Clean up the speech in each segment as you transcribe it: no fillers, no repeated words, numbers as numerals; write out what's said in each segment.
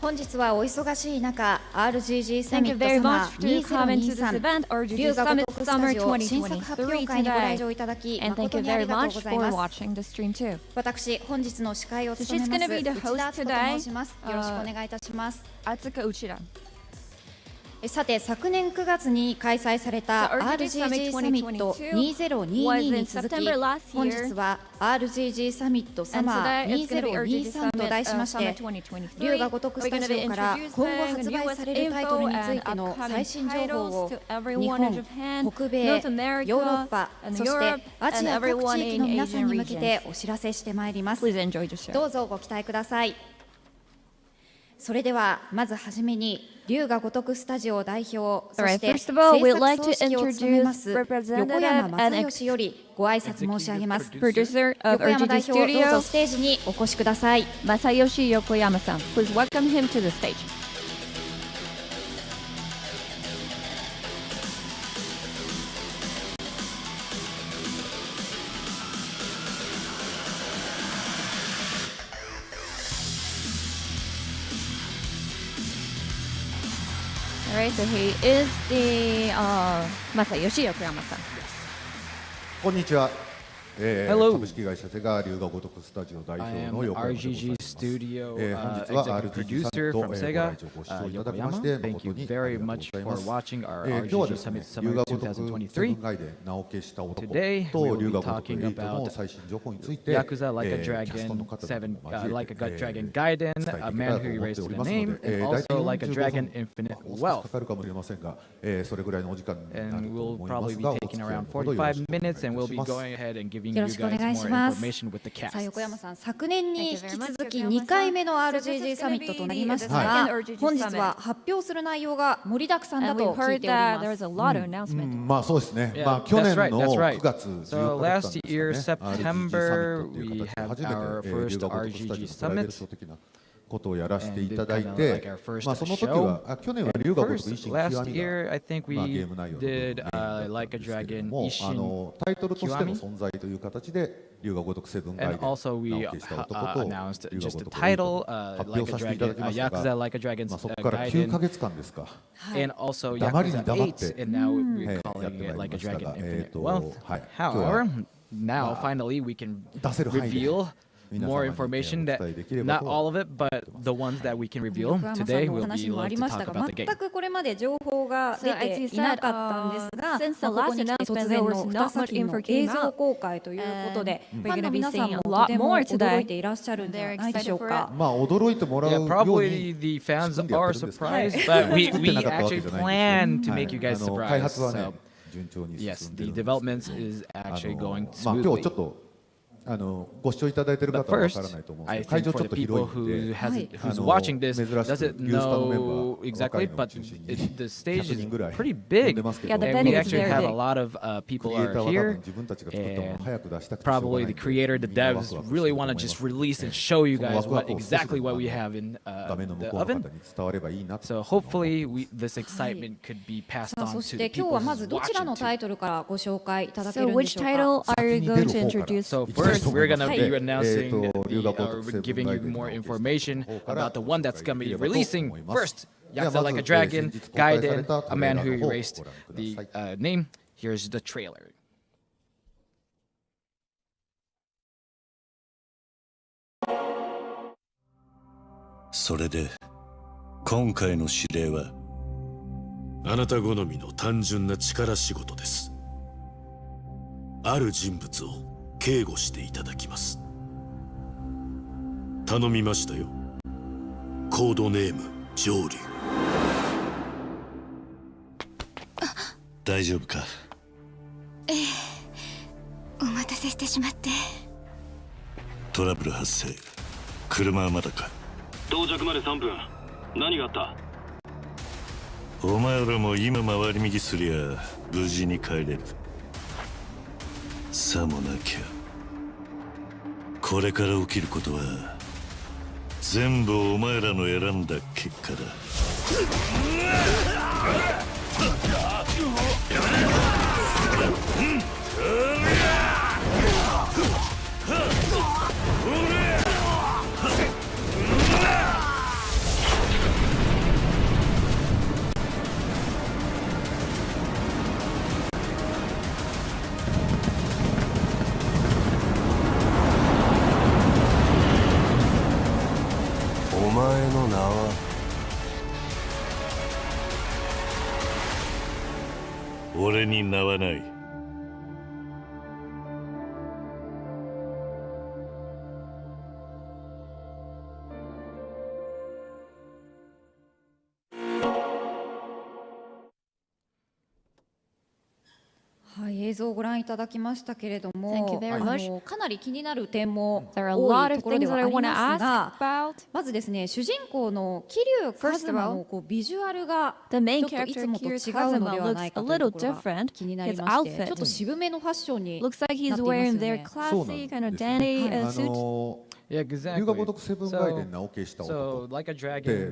本日はお忙しい中、RGG サミットサマー2023龍が如くスタジオ新作発表会にご来場いただき誠にありがとうございます。私、本日の司会を務めます内田敦子と申します。よろしくお願いいたします。さて、昨年9月に開催された RGG サミット2022に続き、本日は RGG サミットサマー2023と題しまして、龍が如くスタジオから今後発売されるタイトルについての最新情報を日本、北米、ヨーロッパ、そしてアジア各地域の皆さんに向けてお知らせしてまいります。どうぞご期待ください。それではまずはじめに龍が如くスタジオ代表、そして制作総指揮を務めます横山正義よりご挨拶申し上げます。横山代表、どうぞステージにお越しください。正義横山さん、please welcome him to the stage. Alright, so he is the Masayoshi Yokoyama-san. こんにちは。株式会社セガ龍が如くスタジオ代表の横山でございます。RGG Studio 本日は RGG サミットご来場ご視聴いただきまして誠にありがとうございます。今日はですね、龍が如くセブンガイデン名を消した男と龍が如く8の最新情報についてキャストの方々に伝えていただきたいと思っております。大体45分もう少しかかるかもしれませんが、それぐらいのお時間になると思いますが、お付き合いのほどよろしくお願いいたします。よろしくお願いします。さあ、横山さん、昨年に引き続き2回目の RGG サミットとなりましたが、本日は発表する内容が盛りだくさんだと聞いております。まあそうですね。まあ去年の9月14日ですかね、RGG サミットという形で初めて龍が如くスタジオのプライベート的なことをやらせていただいて、まあその時は去年は龍が如く維新極みがゲーム内容なんですけれども、タイトルとしての存在という形で龍が如くセブンガイデン名を消した男と龍が如く発表させていただきましたが、まあそこから9ヶ月間ですか、黙りに黙ってやってまいりましたが、Now finally we can 出せる範囲で reveal more information that not all of it, but the ones that we can reveal today will be able to talk about the game. 全くこれまで情報が出ていなかったんですが、ここに来て突然の2作の映像公開ということで、ファンの皆さんもとても驚いていらっしゃるんじゃないでしょうか。まあ驚いてもらうように probably the fans are surprised, but we actually plan to make you guys 開 surprised. 発はね So 順調に yes, 進んで the るんです development is actually going まあ今日 smoothly. ちょっとご視聴いただいている方はわからないと思うんですけど、会場ちょっと広いので、 who's watching this 珍しく doesn't ユースタのメンバ know ー exactly, 若いのを but 中心に the stage 100 is 人ぐらい pretty 呼ん big, でますけど、 Yeah, the and venue we is actually very have big. a lot of ク people リエイター are は多分 here, 自分たちが作ったものを and 早く出したくてしょうがない probably ん the で、 creator, the みんなワク devs ワクして really ると want 思 to います。 just release and show you その guys ワクワ what クを少し exactly でも what we have in 画面の the 向こうの方 oven. に伝わればいいなと So hopefully this excitement could be passed さあ、 on そ to し the て今 people 日はまず who's どちら watching の too. タイトルからご紹介いただけ So るんで which しょうか。 title are you going to introduce So いきたい first, と思い we're ます gonna ので、 be announcing 龍が the, 如くセブン giving ガ you イデンの more 方 information から about the one that's gonna お伝えでき be ればと releasing 思います。 first. では Yakuza ま Like ず a 先 Dragon, 日公開され Gaiden, たト A レー Man ラー Who の方を Erased ご覧くだ the さい。 name. Here's the trailer. それで今回の指令はあなた好みの単純な力仕事です。ある人物を警護していただきます。頼みましたよ。コードネーム上流。大丈夫か？お待たせしてしまって。トラブル発生。車はまだか？到着まで3分。何があった？お前らも今回り右すりゃ無事に帰れる。さもなきゃこれから起きることは全部お前らの選んだ結果だ。お前の名は俺に名はない。はい、映像をご覧いただきましたけれども、 Thank you very much. かなり気になる点も There are a 多 lot い of ところで things は that あ I り want to ます ask が、 about. まずですね、主人公の桐生一馬のビジュアルが The main ちょっとい character つもと違 Kiryu うのでは Kazuma ない looks か a というと little ころが different. 気になり His まして、 outfit ちょっと渋めのファッションに looks like な he's っていますよ wearing ね。 their classy kind of dandy あ suit. の Yeah, 龍 exactly. が如くセブンガイデン名を消した So, 男 like a で、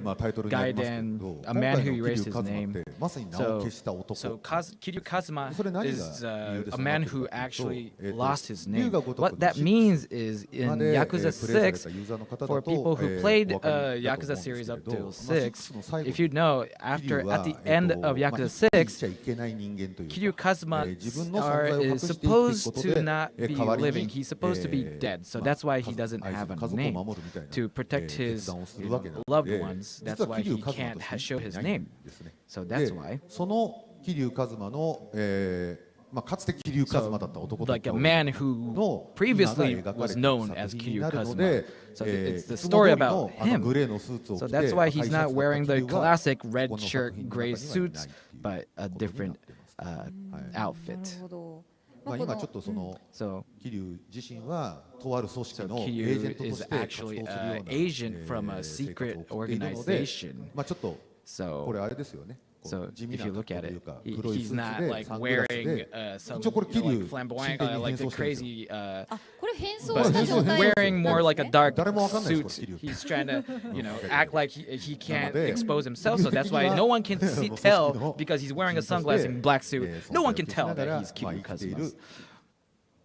dragon, タイトルにありますけ Gaiden, ど、 a 今 man 回 who の桐 erased 生 his 一馬っ name. てまさに名を消した男 So Kiryu Kazuma それ何が is 理由でそう a なっ man てる who かという actually と、 lost his 龍 name. が如く What の that 6 means is ま in で Yakuza プレイされた 6, ユーザーの方だ for と people who お played 分かりだと思うん Yakuza です series け up れ to ど、6, の最後 if you know, 桐生 at は the end of 生 Yakuza きてい 6, ちゃいけない人間というか Kiryu Kazuma 自分の存在を隠 is して生きていくこ supposed と to で not be 代わり living. に He's supposed to be dead. So that's why he doesn't 愛す have る a 家族を name 守るみたいな to protect 決 his 断をするわけなの loved で、 ones. 実 That's は why 桐 he 生一馬 can't として show 生き his てないん name. ですね。 So で that's why. その桐生一馬の、かつて桐生一馬だった男と Like a man who previously was known as Kiryu Kazuma. So it's the story about him. グレーのスーツを So 着て that's why he's 赤いシャ not ツ wearing を着た the 桐生は classic こ red の作 shirt, 品の gray 中にはいない suits, っていう but a ことにな different ってます。なる outfit. ほど。今ちょっとその So 桐生自身はとある組織 So のエージェン Kiryu トと is して活動する actually ような an agent from a 生 secret 活を送っているので、 organization. ちょっと So これあれですよね。 So 地味 if な you 格 look 好 at という it, か he, 黒い he's スー not ツで like サングラス wearing で some 一応これ like 桐生 flamboyant, 真剣に like 変 a 装してるんですよ。 crazy. あ、これ変装 But した he's 状態 wearing more like a dark 誰もわかんないです、 suit. これ He's trying to, act like he can't なので expose himself. So that's why no one can tell because he's wearing a sunglass and black suit. No one can tell that he's Kiryu 生きてい Kazuma. る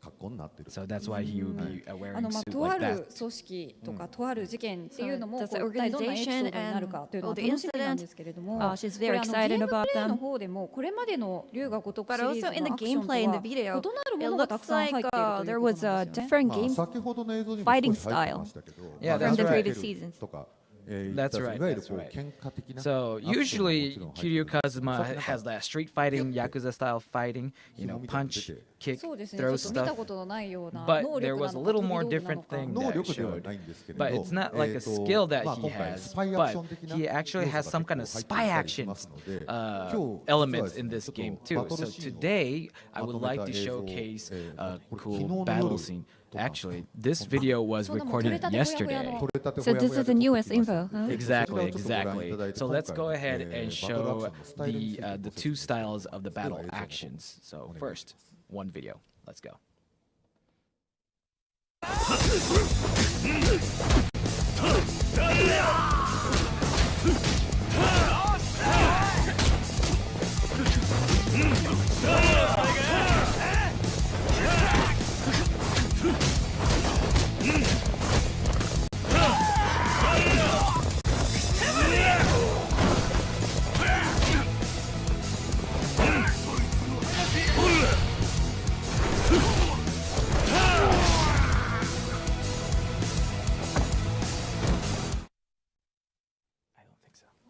格好になっている。 So that's why he would be wearing a suit とあ like る that. 組織とかとある事件っていうのも So こ does う the 一体どんなエピソードに organization なるかというのは and 楽しみなんですけれども、 she's こ very れゲ excited ームプ about レイの them. 方でもこれまでの龍が如く But シリー also ズ in の the アクションと gameplay in the は video, 異なる it ものがたく looks さん入 like っているとい there うこと was なん a ですよね。 different game 先ほどの映像にも fighting 少し入ってましたけど、 Yeah, from that's the right. previous seasons. とか、That's right, いわゆる that's こう right. 喧嘩的な So アクションもも usually ちろん入って Kiryu る。 Kazuma さっきなんか has that street fighting, Yakuza style fighting, punch, kick, そうですね。ち throw ょっと見た stuff. ことのないような But 能 there 力な was の a か little 飛び more 道具な different のか。 thing 能 that 力では showed. ないんですけれど、 But it's not like a skill that he 今回 has, スパイアク but ション的な he actually has some kind of 要素 spy が結構入っていたりし action ますので、今日 elements in this 実は game ですね too. バト So ルシーンを today, I ま would とめ like た to 映像を showcase a これ昨日 cool の battle 夜 scene. とか Actually, this video was そうなの、撮れ recorded たてほやほや yesterday. の。取れたて So ほや this ほや is で the 撮って newest きました info, huh? Exactly, そちらをちょっとご覧い exactly. ただいて So 今 let's 回 go ahead and バトルアクシ show ョンのスタイルについて the ご two 説明 styles of the では battle 映像の方 actions. So お願いします first, one video. Let's go.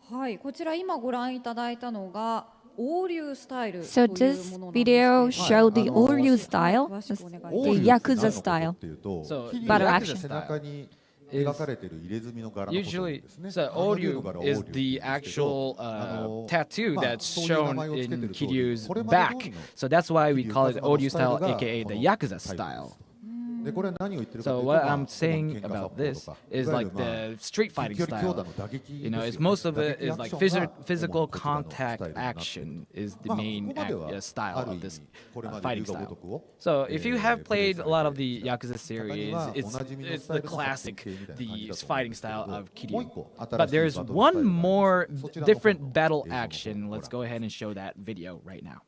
はい、こちら今ご覧いただいたのが王流スタイルと So いう this ものなんです video けれども、 showed the Oryu style, 詳しくお願いします。 the Yakuza style. っていうと So 桐生 battle の action 背中に描かれている入れ墨の柄のことなん Usually, ですね。 so あの竜の Oryu 柄を is 王竜 the なんですけど actual tattoo まあ that's そういう名前 shown をつけて in る通り Kiryu's これまで back. 通りの So that's why we 桐生 call it 一馬の Oryu スタイル style, が aka こ the の Yakuza タイプ style. です。でこれは何を言ってるかと So いうと、 what まあ I'm saying 喧嘩 about 殺法 this とか is いわゆ like るまあ the street fighting 近距離強 style. 打の打撃 You know, です it's よね。 most of 打 it 撃 is アク like ションが physical 主なこちらのスタイ contact ルになっている。 action is the まあこ main こまでは style ある of 意 this 味これまで fighting 龍が style. 如くを So if you have プレイ played さ a れ lot て of い the た Yakuza 方 series, には it's おなじみの it's スタイ the ルの発 classic 展系みたいな感じ the だと思うん fighting ですけ style ど、 of もう Kiryu. 一個 But 新しい there's バトルスタイル one があり more ます。そちらの方 different の battle 映像の方 action. をご Let's 覧 go ahead and show that video right now. 「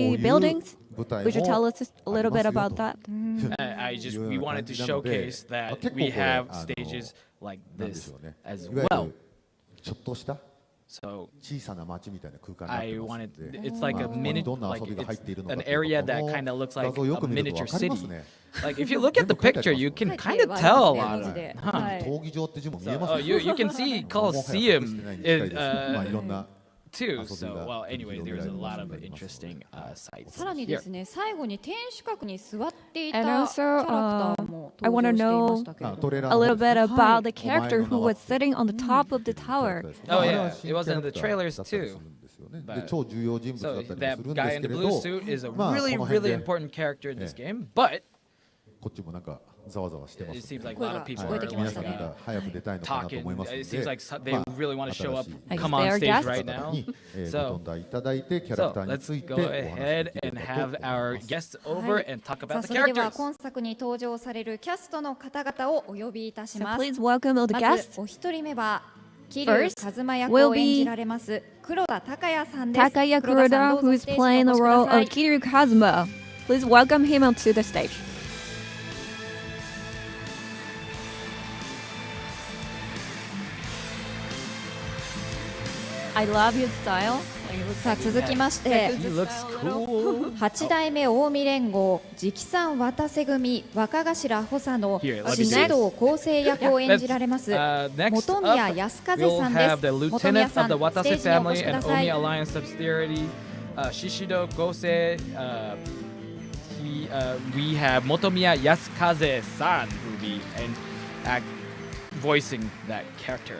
see buildings. Would you tell us a little bit about that? We wanted to showcase that we have stages like this as well. ちょっとした So 小さな街みたいな空間になって I ます wanted ので it's like a ここに minute どんな like 遊びが入っているの it's か an という area こと that も kind of looks 画 like 像をよ a く見ると miniature 分かります city. ね Like if you look at the picture, you can kind of tell a lot of it. 闘技場って字も見えます Oh, you can see Colosseum いろんな too. So, well, anyway, there's a lot of interesting sites さらに here. ですね、最後に天守閣に座っていた And キャラ also, クターも I 登 want 場 to していましたけれ あ know ども、トレーラー a の little 方ですね bit about the character who was sitting on the うん top of the tower. Oh, あれ yeah. は新 It was キャ in ラ the クター trailers だったりす too. るんですよね。で But- 超重要人物だ So ったりもす that るんで guy す in け the れ blue ど、 suit is a まあ really, この辺 really で important character in this game, but こっちもなんかざわざわしてま it す seems ね。 like a lot of people 声 are が聞こえてきま 皆 し さ た ん ね。が早く出たいのかなと talking. 思いますの It で、 seems like they まあ really want to show up, 新しい Like come they on are stage guests. right 方 now. にご So, 登壇いただいてキャラ so クターに let's ついて go お話し ahead できれ and ばと have 思い our ます。 guests over はい and talk さ about あ the それでは characters. 今作に登場されるキャストの方々をお呼びいたし So ます。 please welcome all the まず guests. お一人目は桐生 First 一馬役 will を be 演じられます黒田孝也さんです。 Takaya 黒田さん Kuroda, どう who ぞ is ステージ playing にお the 越しく role ださ of い。 Kiryu Kazuma. Please welcome him onto the stage. I love his style. さあ続きまして He looks cool. 8代目近江連合直参渡瀬組若頭補佐の Here, let me 宍 see. 戸厚生役を演じられます Next 本宮 up, 康和 we'll さん have で the す。本宮 lieutenant さ of ん the ステー Watase ジにお越 family しくだ and さい。 Omi Alliance subsidiary, Shishido Gosei. We have Motomiya Yasukaze-san who will be voicing that character.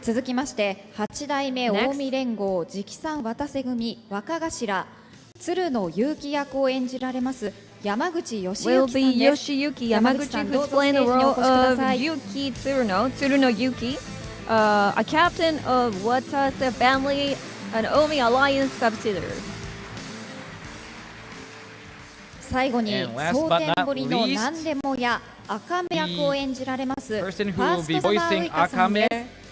続きまして8代目近江連合直参渡瀬組若頭鶴野祐樹役を演じられます山口義 Will 之 be さんです。 Yoshiyuki 山口 Yamaguchi, さん who's どうぞステ playing ー the ジにお role 越しくだ of さい。 Yuki Tsuruno Yuki, a captain of Watase family, an Omi Alliance subsidiary. 最後に And last 蒼 but 天 not 堀の least, 何でもや赤目役を演じられます Person フ who ァー will ス be トサマーウ voicing イカさん Akame, で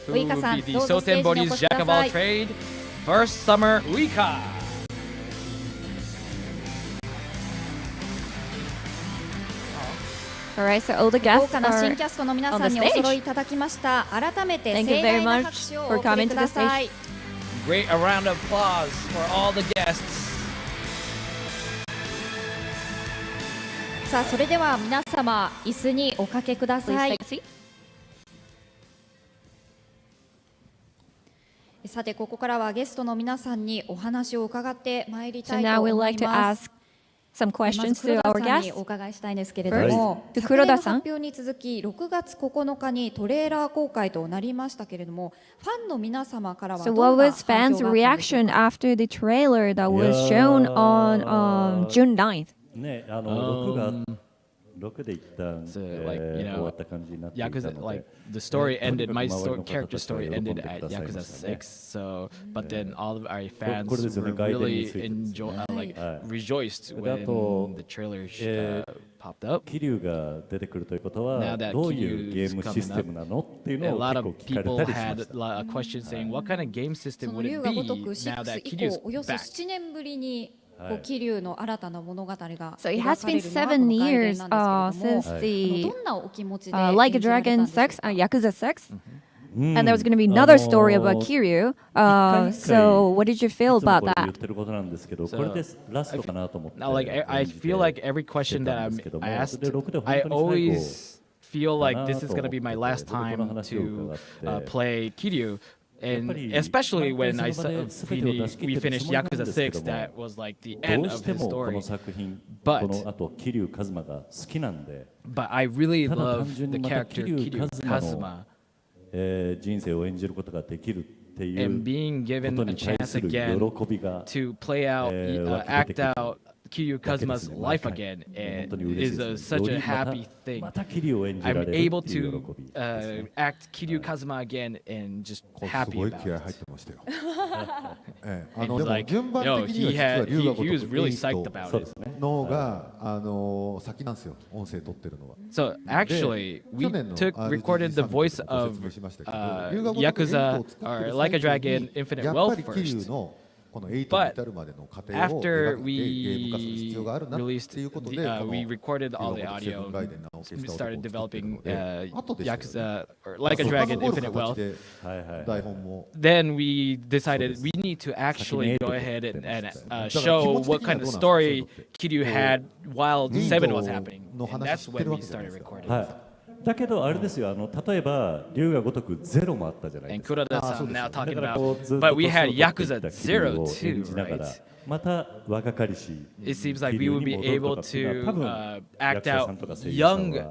す。 who ウイカ will さん be the どうぞステージにお越 Sotenbori's しく Jack だ of all さい。 trade, First Summer Uika. Alright, so all the 豪 guests 華な新 are キャストの皆さん on に the お stage. 揃いいただきました改めて Thank you 盛大 very な much 拍手を for お送り coming く to だ the さい。 Great a round of applause for all the guests. さあそれでは皆様椅子におかけくだ Please さい。 take a seat. さてここからはゲストの皆さんにお話を伺ってまいり So たい now と we'd 思 like い to ます。 ask some ま questions ず to 黒 our 田さんに guests. お伺いしたいんですけれども、 First, to 昨年の Kuroda-san. 発表に続き6月9日にトレーラー公開となりましたけれども、ファンの皆様からは So どん what な was 反 fans' 響があったんでしょう reaction か。 after the trailer that was shown on June 9th? ね、6が6で一旦、 So, like, you know, 終わった感じになっていたので Yakuza, like the story ended, my とにかく周り story, の方 character たちは story 喜んで ended くだ at さいま Yakuza したね。 6. So, but then all of our fans これですよね、 were 外伝に really ついてですね。 like はい。 rejoiced で、あと、 when the trailer え popped up. 桐生が出てくるということ Now は that どういうゲーム Kiryu's システムなのっていう A のを lot 結 of 構聞かれ people たりしま had した。 a question saying, what kind of game そ system の would 龍 it が be 如く now that 6以 Kiryu's 降およそ back? 7年ぶりにはい桐生の新たな物語が So it 描 has かれ been るのはこ 7の外伝 years なんですけれども、 since はい the どんなお気持ちで Like a 演じられたん Dragon でしょう 6, か。 Yakuza 6, うん and there was going to be another story about Kiryu. 一回 So what did you い feel つも about これ言 that? ってることなんですけど、 So, これでラストかなと思って Now, like I 演じて feel like every question して that たん I'm ですけども、 asked, で6で I 本当に最後 always feel like this is going to be my かな last と思って、 time 僕の話を to 伺って play Kiryu. And やっぱり especially when I 毎回その場で全てを出し切ってる we finished つもりなん Yakuza ですけども、 6, that was like the ど end う of して his もこ story. の作品、 But- このあと桐生一馬が好きなんで、 But I really ただ love 単純 the にまた character 桐生 Kiryu 一馬 Kazuma. の人生を演じることができるってい And う being こ given と a に対 chance する again 喜びが to play out, act out Kiryu Kazuma's life again, 本当 and に嬉しい is で a, すね。 such よ a りまた happy thing. また桐生を演じられ I'm る able っていう to 喜びですね。 act Kiryu Kazuma again and just これす happy ごい about 気合入 it. ってましたよ。ええ And で he's も like, 順番 yo, 的に he は実は had, 龍が he was 如く really 8 psyched about そう it. ですね。のが先なんですよ。音声取ってるのは。 So actually, we 去年の took RGG recorded the voice サミットでもご of 説明しましたけど、龍が如く Yakuza 8を作って or る Like a 最中 Dragon に Infinite やっ Wealth ぱり桐 first. 生のこの8に But 至るまでの過程を After 描いてゲーム化する必要があるなって released, いうことで、 we recorded all the 龍が如くセブン audio, ガイデンなオーケストラを started 作ってる developing ので、後でしたよね Yakuza or Like a Dragon 遡る Infinite 形 Wealth. ではいはい。台本も Then we decided So we need to actually Sakine go to ahead finish and that. show what kind of story Kiryu had while リー Seven ド was happening. の And 話 that's 知って when るわ we けじゃない started ですか。 recording. はい。だけどあれですよ、例えば龍が如くゼロもあったじゃないで And すか。 Kuroda-san now だ talking から about, こうずっと but we had 年を取って Yakuza きた気分 Zero を too, 演じながら right? また若かりし It seems like 気 we 流 would に be 戻る able とかっていうのは多 to 分 act 役者さん out とか声優さん young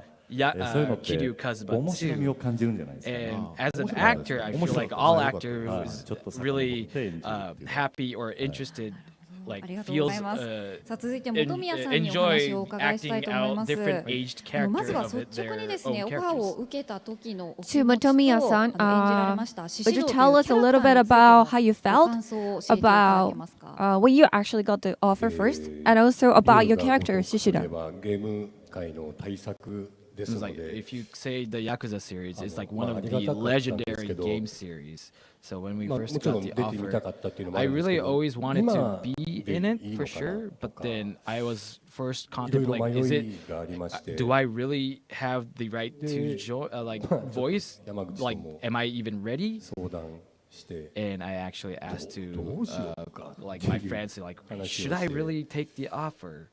はそういうのって Kiryu Kazuma 面白みを too. 感じるんじゃないですか。 And as an 面白かったです actor, I 面 feel 白 like かった all よかった actor はい who's ちょっと遡 really って演じるっていう happy or interested, あ like りがとうご feels ざいます。さあ続いて en- 本宮さんにお話をお enjoy 伺いしたい acting と思い out ます。 different aged まず characters は of 率 it, 直に their ですね、 own オファーを characters. 受けた時のお To 気持ちと、演じら Motomiya-san, れました獅 would 子 you 郎と tell いう us キ a ャラ little クター bit について about の how you ご felt 感想を教えていただけますか。 when you actually got the offer first, and also about your character, Shishida? ゲーム界の大作で It's すの like で、 if you say the Yakuza series, it's like まあ、 one of ありが the たかったんです legendary けど、 game series. So when we まあ、 first もちろ got ん the 出てみたか offer, ったっていうのもあ I るんですけ really ど、 always wanted 今 to be で in い it い for のかな sure, と but か、 then I was first いろいろ contemplating, is 迷 it いがありまして、 do I really have the right to で like voice? 山口と Like, も am I even ready? 相談して、 And I actually asked to どうしようか like my friends, like, 話を should I して、 really take the offer?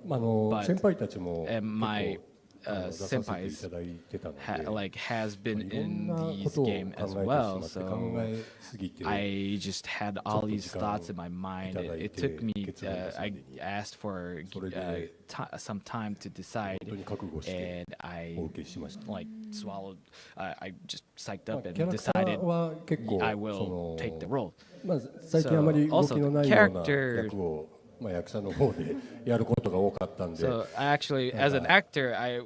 まあ、But- 先輩たちも and my 出させていただいてたので、 like has い been ろん in なこ these とを考 game え as てし well. まって So 考えすぎて、 I just had all these thoughts in my mind. It took me. 決断したの I に asked for それで some time to decide, 本当に覚悟して and I お受けしました。 like swallowed. I just psyched まあ up キャ and ラクタ decided ーは結構 I そ will の take the role. まあ、最近あまり動きのないよう Also, な character- 役を、まあ、役者の方でやることが多かったんで、 So I actually, as an actor, I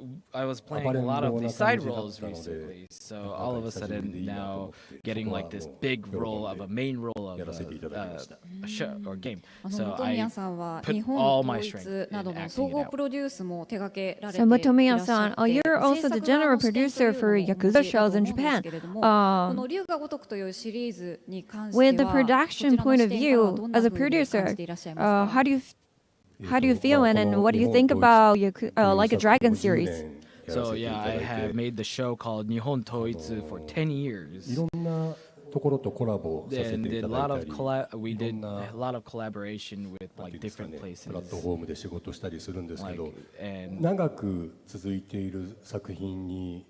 was playing a lot of these side roles recently. So all of a sudden now getting like this big role of a main role of a show or game. 本 So 宮 I さんは put 日本 all 統 my 一 strength など in の acting 総 it 合 out. プロデュースも手掛けられて So いらっしゃ Motomiya-san, って you're also the general producer for Yakuza shows in Japan. この龍が如くというシリーズに関しては With the production point of view, as a producer, how do you feel and what do you think about like a Dragon series? So yeah, I have made the show called Nihon Toitsu for 10 い years. ろんなところとコラボさせ And てい did た a だ lot いた of り、 we いろ did んな a lot of collaboration with なん like ていうんですか different ね、 places. プラットフォームで仕事したりするんですけ Like, ど、 and 長く続いている作品に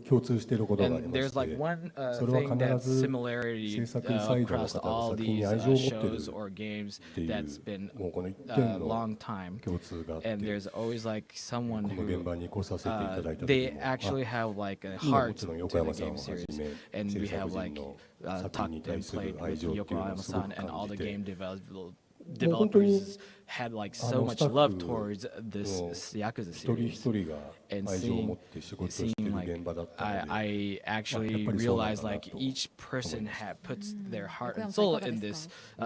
共通していることがあり And ま there's して、 like one それは thing that's 必ず similarity 制作サイドの across 方が all 作品に these 愛情を持っている shows or games ってい that's う been もうこの一 a 点 long の time. 共通があって And there's always like こ someone の現 who 場に来させていただいた時 they も actually have like a 今も heart ちろん to 横 the 山さん game をはじ series. め And 制 we 作 have 陣 like の作品 talked に and 対する played 愛 with 情っていうの Yoko をすご Ayama-san く and all 感 the じて game 本当に developers had like あ so のス much タッ love フ towards this の Yakuza 一人 series. 一人が And 愛情を持 seeing って仕事を it してい seemed る like 現場だったので、 I actually やっぱりそうなんだ realized な like と each person puts their heart and 横 soul 山さんいかが in で this すか。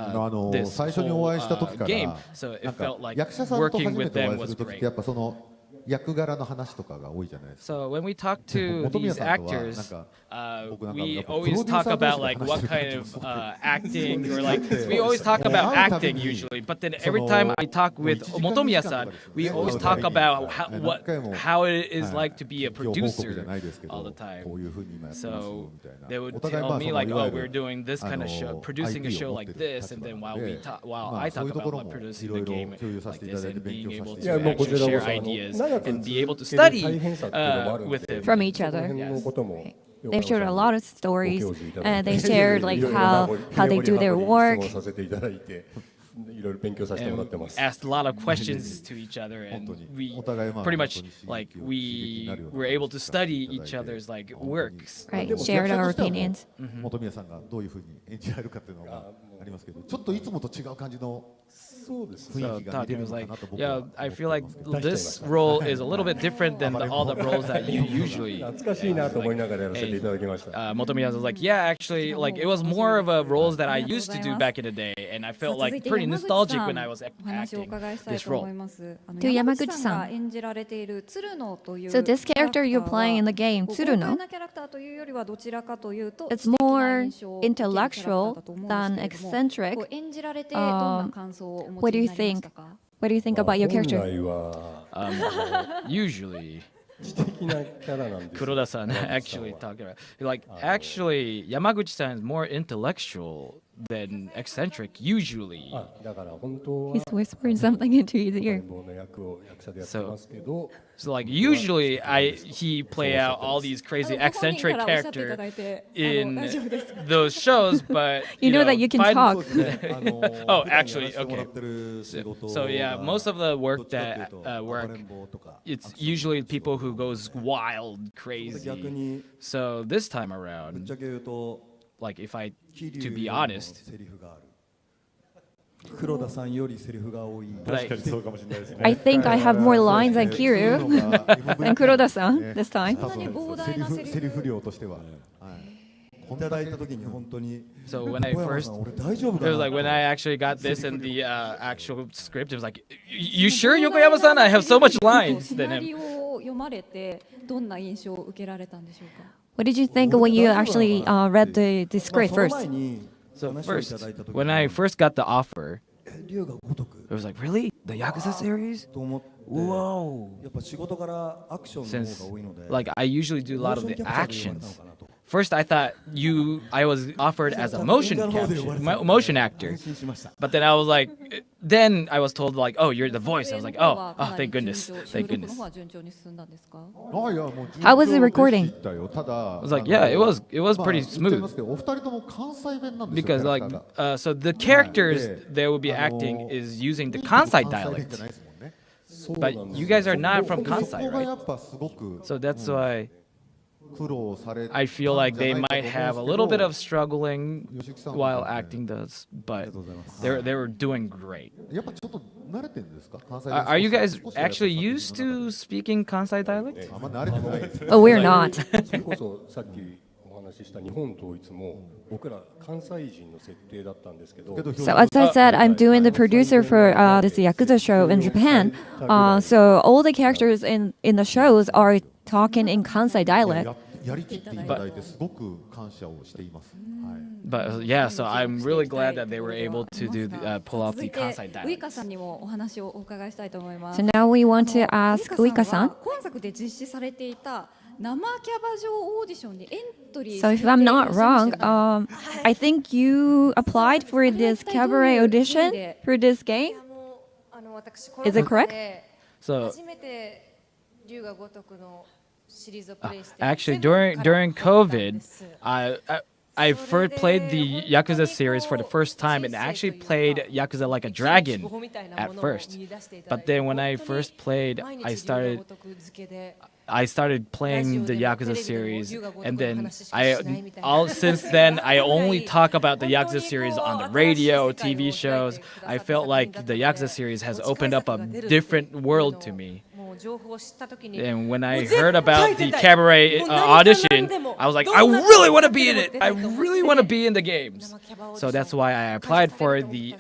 this 最初にお会いした時 whole, から game. So it なんか felt like 役者さんと初 working め with てお会 them いす was る時って great. やっぱその役柄の話とかが多いじゃないですか。 So when we talk で to 本宮 these さんとはなん actors, か僕なんか we やっぱ always talk プロデューサー同士 about で like 話 what してる kind 感 of じも acting or like we always talk about acting usually, but then every time I talk with Motomiya-san, we always talk about how it is like to be a producer all the time. こういう風に今やってます So みたいな。 they would お互い tell まあ me その like, いわ oh, ゆる we're doing this kind of show, producing a IP show を持って like る this, 立 and 場 then な while の we で while ま I あそう talk いうとこ about ろ like もい producing ろ the いろ game 共有させ like ていた this だいて and 勉 being 強させ able てい い to やもうこ actually ちらこ share そ ideas 長く and be able to 続ける study 大変さっていうのもあるんで with them. From each other. その辺のことも They've shared a lot of stories, ご教授いただい and て they shared like how they do their 質 work. 問させていただいていろいろ勉強させてもらってま and す。 asked a lot of questions to each other, and we お互いまあ pretty 本 much 当に刺激 like を刺激になるような we were able to 話をさせて study いただい each て other's like 本当に works. Right, でも shared 役者 our としてはもう opinions. 本宮さんがどういう風に演じられるかっていうのがありますけど、ちょっといつもと違う感じのそうです。雰 So 囲気が見れ Taki る was のか like, なと僕は yeah, 思って I ま feel like すけど。 this role is a little bit different than all the roles that you usually. 懐かしいなと思いながらやらせていただきました。 Motomiya was like, yeah, actually, like it was more of a roles that I used to do back in the day, and I さあ felt 続い like て pretty 山口 nostalgic さん when I was お話をお acting 伺いしたい this と思い role. ます。To 山口さん Yamaguchi-san. が演じられている鶴野という So this character you're playing in the game, 豪 Tsuruno, 快なキャラクターというよりはどちらかというと it's 知的な more 印象を受けるキャラクターだと思うんですけれども intellectual than eccentric. こう演じられてどんな感想をお持 What ち do に you なりまし think? たか。What do you think about your 本 character? 来は Usually, 知的なキャラなんです。 Kuroda-san actually talking about like actually Yamaguchi-san is more intellectual than eccentric usually. だから本当は He's whispering something into his 暴れ ear. ん坊の役を役者でやってますけど、 So like usually he play out all these crazy eccentric character in those shows, but You know that you can talk. Oh, actually, okay. So yeah, most of the work that work, it's usually people who goes wild, crazy. So this time around, like if I, to be honest, 黒田さんよりセリフが多い。 but 確かにそうかもしれないですね。 I think I have more lines than Kiryu and Kuroda-san this time. セリフ量としては。いただいた時に本当に。 so when I first, 俺大丈夫 it か was な。 like when I actually got this in the actual script, it was like, you sure Yokoyama-san? I have so much lines シ than ナリ him. オを読まれてどんな印象を受けられたんでしょうか。 What did you think when you actually read the まあ script その first? 前に So 話をい first, ただいた時 when I first got the offer, 龍が如く it was like, really? The Yakuza series? と思って、 Whoa. やっぱ仕事からアクションの Since 方が多いので、 like I usually do a lot of モー the ションキャプチャーで言われたの actions. かなと。 First, I thought I was offered as a motion motion actor, 安心しました。 but then I was like, then I was told like, oh, you're the voice. I was like, oh, thank goodness, thank 収録の goodness. 方は順調に進んだんですか。 あいやもう How was the recording? ただ I was like, yeah, it was pretty 言っちゃいま smooth すけどお二人とも関西弁なんですよ because like, so the characters they will be acting is using the Kansai 関西弁じゃ dialect, ないですもんね そう but なんです you guys are not from そこ Kansai, がや right? っぱすごく So that's why 苦労され I feel like they might have a little bit of struggling 吉木さん while acting this, but they were doing great. やっぱちょっと慣れてるんですか関西 Are you guys 少しはやっぱ actually used to speaking Kansai dialect? あんま慣れてないです Oh, we're not. それこそさっきお話しした日本統一も僕ら関西人の設定だったんですけど、 So as I said, I'm doing the producer for this Yakuza show in Japan. So all the characters in the shows are talking in Kansai dialect. やりきっていただいてすごく感謝をしています、はい But yeah, so I'm really glad that they were able to do pull off 続 the いて Kansai ウイカ dialect. さんにもお話をお伺いしたいと思います。 So now we want to ask ウイカさん Uika-san. は今作で実施されていた生キャバ嬢オーディションにエントリー So され if ていら I'm っしゃい not ました wrong, よね。 I think you applied for this cabaret audition for this game. 私 Is it correct? So 初めて龍が如くのシリーズをプレイして actually, 全部から during 入ったん COVID, です I first played the Yakuza series for the first time and actually played Yakuza like a dragon at first. But then when I first played, I started playing the Yakuza series, and then since then I only talk about the Yakuza series on the radio, TV shows. I felt like the Yakuza series has opened up a different world to me. もう情報を知った時に And when I heard about the cabaret audition, I was like, I really want to be in it. I really want to be in the games. So that's why I applied for the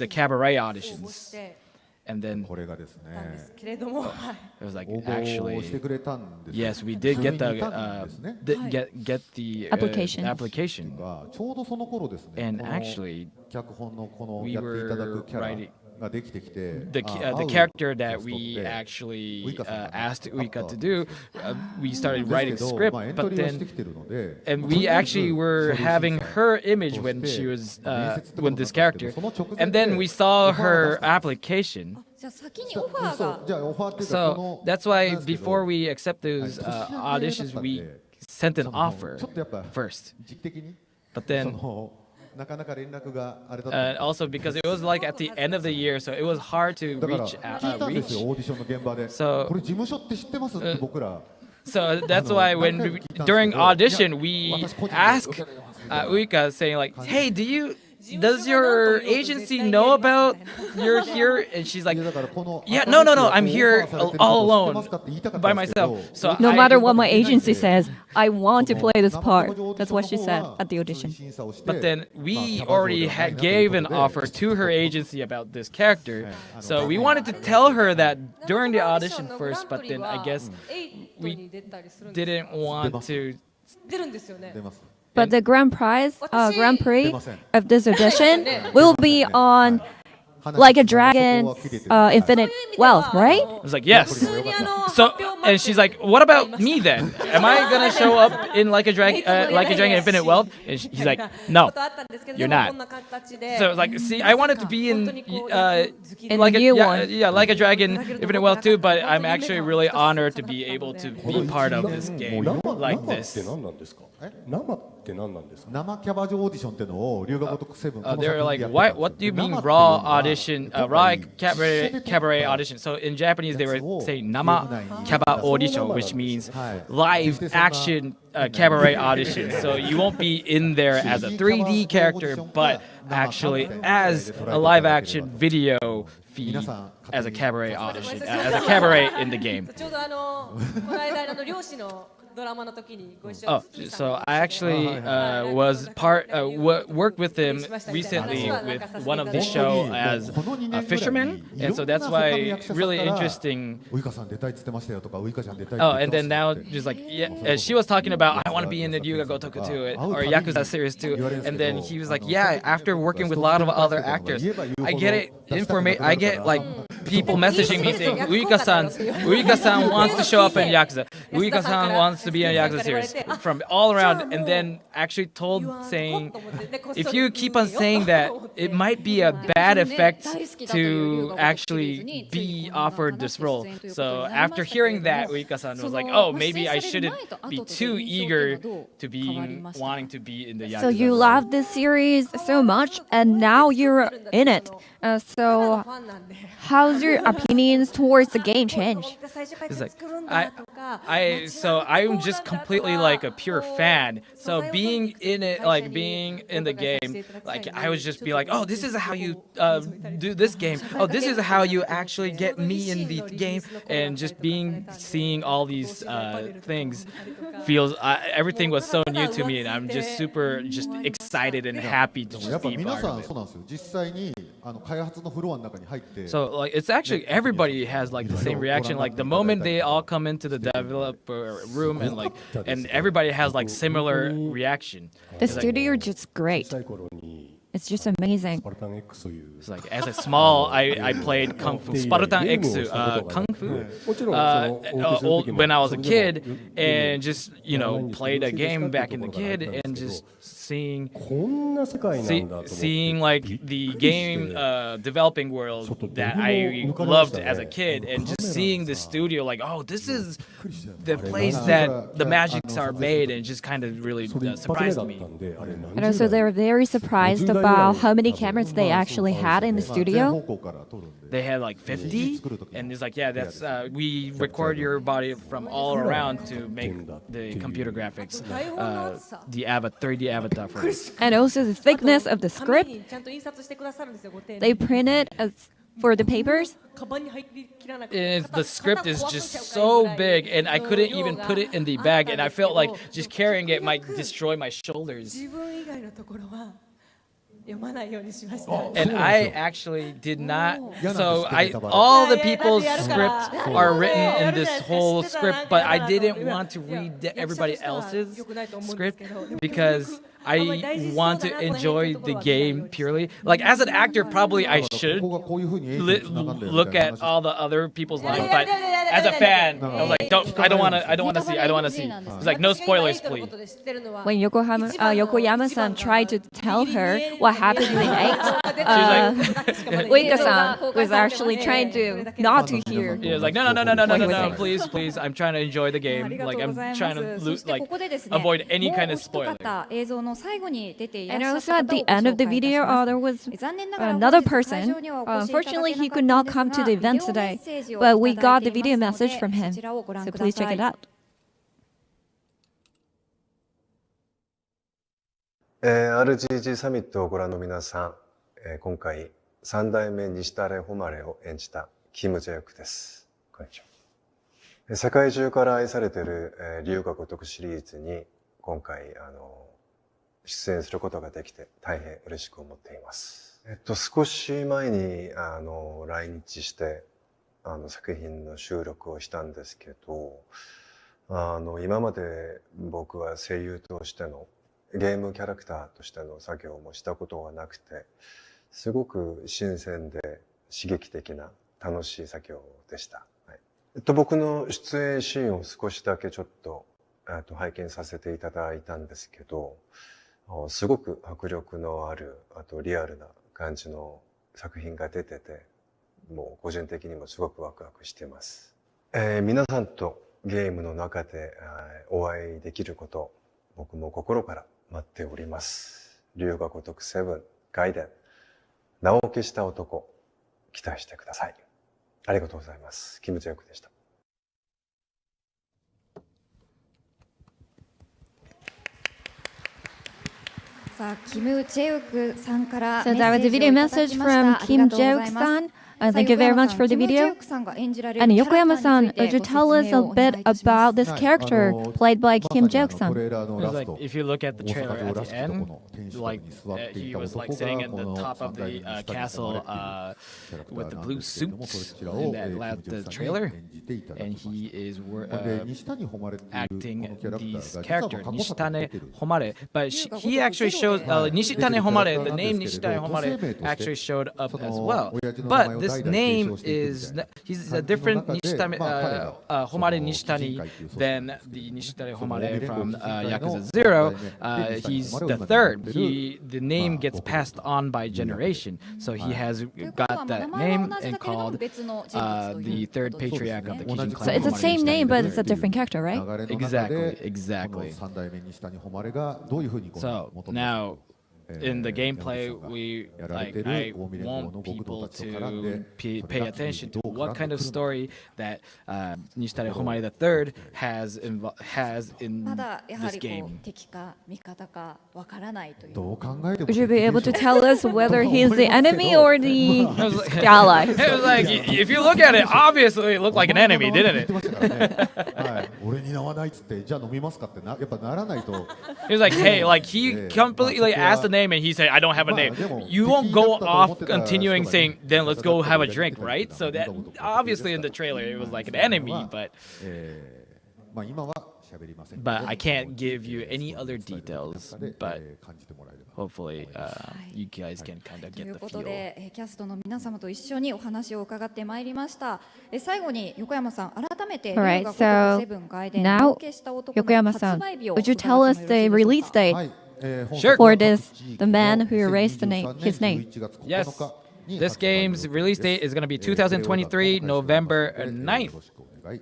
cabaret 応募 auditions. して And then これがですたんでねすけれども、はい it was like 応募をして actually, くれたんですよ yes, we did get 普通にい the たんですね get the Application. application. がちょうどその頃ですね And この actually, 脚本のこの we やっていただくキャ were ラができてきて the あ the 合う character キャ that ストっ we て actually Uika-san asked が Uika あった to do, we で started す writing けど script, まあエント but リーはして then きてるので and まあ we とりあえ actually ず were 書類審査 having her image と when して she was 面接ってこと when なんで this すけど character, その直前 and で then we オ saw ファーが her application. じゃあ先にオファーがそうじゃあオファーっていうかこ So の that's な why んですけど before we accept those はい年明けだった auditions, ん we で sent an その offer ちょっとやっぱ first. 時期的に But そ then のなかなか連絡があれだったんで also because it was like at the end of the year, so it was hard to だから reach 聞いたんです reach. よオーディションの現場で So- これ事務所って知ってますって僕ら So that's why when during audition we ask Uika saying like, "Hey, does your agency know about you're here?" And she's like, いやだからこの "Yeah, no, I'm オフ here ァーされてること all 知って alone ますかって言いたかった by んですけど myself." So No I- matter what my agency says, I want to play this part. That's what she said at the audition. But then we already gave an offer to her agency about this character, so we wanted to tell her that during the audition first. But then I guess 8に出たりするんです didn't want to. 出るんですよね。出ます But the grand prize, Grand Prix 出ません of this audition will be on like a dragon, infinite wealth, right? I was like, yes. 普通に発 So 表 And she's like, what about me then? Am I gonna show up in Like a Dragon Infinite Wealth? And he's like, no, you're not. So like, see, I wanted to be in like the new one. Yeah, Like a Dragon Infinite Wealth too, but I'm actually really honored to be able to be part of this game like this. 生って何なんですか？生キャバ嬢オーディションってのを龍が如く7 They're like, what do you mean raw audition, raw cabaret audition? So in Japanese, they were saying nama kaba audition, which means live action cabaret audition. So you won't be in there as a 3D character, but actually as a live action video feed as a cabaret audition, as a cabaret in the game. ちょうどこの間漁師のドラマの時にご一緒 Oh, so I actually worked with him recently with one of the show as a fisherman, and so that's why really interesting. ウイカさん出たいって言ってましたよとかウイカちゃん出たいって Oh, and then now just like she was talking about I want to be in the Ryu Ga Gotoku too or Yakuza series too, and then he was like, yeah, after working with a lot of other actors, I get I get like people messaging me saying Uika-san wants to show up in Yakuza. Uika-san wants to be in Yakuza series from all around, and then actually told saying, if you keep on saying that, it might be a bad effect to actually be offered this role. So after hearing that, Uika-san was like, oh, maybe I shouldn't be too eager to be wanting to be in the Yakuza. So you love this series so much, and now you're in it. So how's your opinions towards the game change? It's like I'm just completely like a pure fan. So being in it, like being in the game, like I would just be like, oh, this is how you do this game. Oh, this is how you actually get me in the game. And just seeing all these things feels everything was so new to me, and I'm just super excited and happy to just be part of it. So like it's actually everybody has like the same reaction. Like the moment they all come into the developer room and everybody has like similar reaction. The studio is just great. It's just amazing. It's like as a small, I played Kung Fu, Spartan X, Kung Fu, when I was a kid, and just played a game back in the kid, and just seeing like the game developing world that I loved as a kid, and just seeing the studio like, oh, this is the place that the magics are made, and just kind of really surprised me. And also they were very surprised about how many cameras they actually had in the studio. They had like 50, and it's like, yeah, that's we record your body from all around to make the computer graphics, the 3D avatar for it. And also the thickness of the script. They printed for the papers. The script is just so big, and I couldn't even put it in the bag, and I felt like just carrying it might destroy my shoulders. And I actually did not. So all the people's scripts are written in this whole script, but I didn't want to read everybody else's script because I want to enjoy the game purely. Like as an actor, probably I should look at all the other people's lines, but as a fan, I was like, I don't want to see. It's like no spoilers, please. When Yokoyama-san tried to tell her what happened in 8, Uika-san was actually trying to not to hear. He was like, no, please, I'm trying to enjoy the game. Like I'm trying to avoid any kind of spoiler. And also at the end of the video, there was another person. Unfortunately, he could not come to the event today, but we got the video message from him. So please check it out. RGG サミットをご覧の皆さん、今回3代目西田誉を演じたキム・ジェヨクです。こんにちは。世界中から愛されている龍が如くシリーズに今回出演することができて大変嬉しく思っています。少し前に来日して作品の収録をしたんですけど、今まで僕は声優としてのゲームキャラクターとしての作業もしたことがなくて、すごく新鮮で刺激的な楽しい作業でした。はい、僕の出演シーンを少しだけちょっと拝見させていただいたんですけど、すごく迫力のある、あとリアルな感じの作品が出てて、もう個人的にもすごくワクワクしています。皆さんとゲームの中でお会いできること、僕も心から待っております。龍が如く7、外伝、名を消した男、期待してください。ありがとうございます。キム・ジェヨクでした。さあ、キム・ジェヨクさんからメ So ッ that was セ a ージを video いただき message ました。 from ありが Kim とうございます Jae-ok-san. さあ、 Thank you very 横山 much さん for the キム・ジェ video. ヨクさんが演じられる And キャラクターにつ Yokoyama-san, いて would you ご tell us 説 a 明をお願 bit いいたしま about す。 this character played by Kim ま Jae-ok-san? さにトレーラーの It ラ was ス like ト、 if you look at the 大 trailer 阪城 at ら the しきとこ end, の天守閣 like に座ってい he た was 男 like が sitting in こ the の top 三 of 代 the 目に下に castle 生まれているキャラクタ with ー the なん blue ですけれども、そ suits ちらを in キ that ム・ left ジェ the ヨクさんに trailer, 演じていただ and きまし he is た。で、西谷誉っていうこの acting キャラクター this が実は character 過去作に出 Nishitane てる。 Homare, but he actually showed Nishitane Homare. The name Nishitane Homare actually showed up as well. But this name is he's a different Nishitane Homare Nishitani than the Nishitane Homare from Yakuza 0. He's the third. The name gets passed on by generation, so he has got that name and called the third patriarch of the Kijin clan. So it's the same name, but it's a different character, right? Exactly. So now, in the gameplay, I want people to pay attention to what kind of story that Nishitare Homare III has in まだやは this りこ game. う敵か味方かわからないという。どう考えても Would you be able to tell us whether he's the enemy or the ally? It was like, if you look at it, obviously it looked like an enemy, didn't it? はい、俺に名はないっつってじゃあ飲みますかってやっぱならないと。 He was like, hey, like he completely asked the name and he said, I don't have a name. You won't go off continuing saying, then let's go have a drink, right? So that obviously in the trailer it was like an enemy, but まあ今は喋りません。 but I can't give you any other details. But hopefully you guys can kind of とい get う the こと feel. で、キャストの皆様と一緒にお話を伺ってまいりました。最後に横山さん、改めて龍が如く7外伝を受けした男の発売日を would you tell us the release date Sure. for this, the man who erased his name? Yes. This game's release date is going to be 2023, November 9th.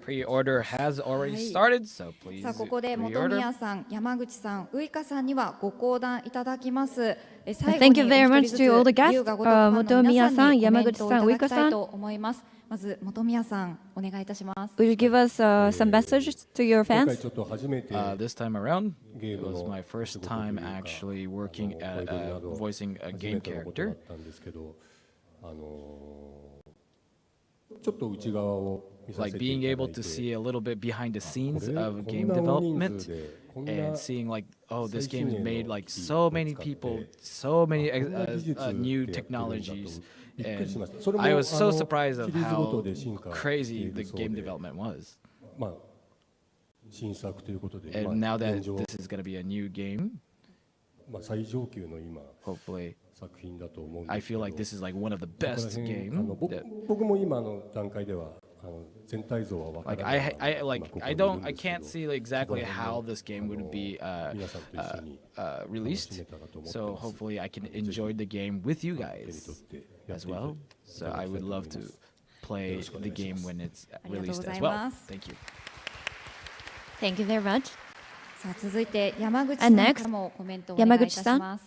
Pre-order has already started, so please さあここで本 pre-order. 宮さん、山口さん、ウイカさんにはご講談いただきます。Thank you very much to all the guests, 本宮さん、山口さん、ウイカさん。と思います。まず本宮さん、お願いいたします。 Would you give us some messages to your 今回 fans? ちょっと初めて This time around, it was my first time actually working at voicing a game 初めてのこと character. だったんですけど、ちょっと内側を見させ Like てい being ただ able い to て、 see a little bit behind the scenes これ of こ game んな大人 development 数でこんな and seeing like, oh, this 最 game 新 is 鋭 made の like 技術 so を many 使って people, so many こんな技術でやってるんだ new と technologies. びっくりしま And した。それも I was so あの surprised シ of リーズご how とで進化して crazy い the るそう game で、 development was. まあ新作ということで、 And ま now あ that 現状 this is going to be a new game, まあ最上級の今 hopefully, 作品だと思うん I ですけ feel ど、 like this is like one of the ここら best 辺 game. 僕も今の段階では全体像は分か Like らない I まあ like ここ I にいる don't ん I ですけ can't ど、 see exactly how this game would be 皆さんと一緒に released. 楽しめたらと思って So ます。 hopefully I can enjoy the game with you 手に guys 取ってやっ as ていた well. So I would love to play the game when it's ありがとう released ござ as い well. ます。 Thank you. Thank you very much. さあ続いて山口さん And か next, らもコメントをお願いいたします。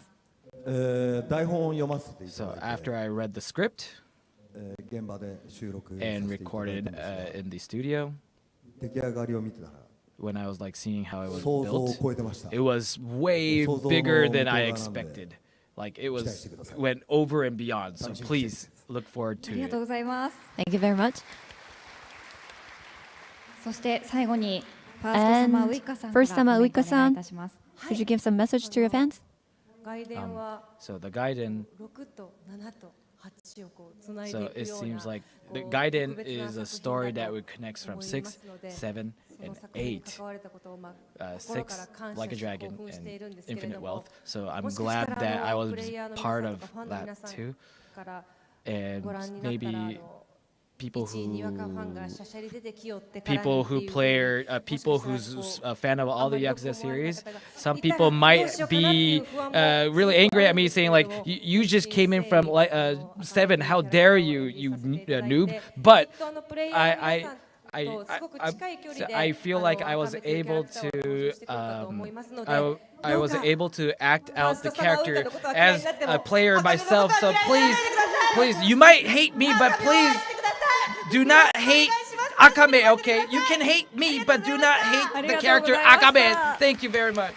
台本を読ませていた So だいて、 after I read the script 現場で収録させて and いただい recorded たんですが in the studio, 出来上がりを見てたら when I was like seeing how it was 想像を built, 超えてました。 it was way 想像の bigger than 向こう側 I なんで expected. Like it 期待 was してください。 went over and beyond. So 楽しみにしてい please ます。 look forward ありが to とう it. ございます。 Thank you very much. そして最後にファーストサマーウイカさんから First 様コメントお願いいウイカさんたします。 Would you give some message to your fans? 外伝は So the Gaiden, 6と7と8をこうつないで so いく it ような seems like the こう Gaiden 特別な is a 作品 story だ that と would connect from 思いま 6, すので、 7, その and 作品に 8. 関われたことを心から 6, 感 like a 謝し dragon, 興奮してい and るんですけれ infinite ど wealth. も、 So I'm もしかし glad た that ら I プ was レイヤーの皆 part さん of とかファンの皆 that さん too. から And ご覧になったら maybe people 一にわかファンがしゃしゃり出てきよってからに people ってい who う play people もしかし who's たらこう a fan of all the あんまりよく Yakuza 思われない series. 方が Some いたら people どう might しようかなっていう be 不安も really angry at me, saying like, "You just came in from like 7. How dare you, you noob?" But I feel like I was able to I was able to act out the character as a player myself. So please, you might hate me, but please do not hate Akame. Okay, you can hate me, but do not hate the character Akame. Thank you very much.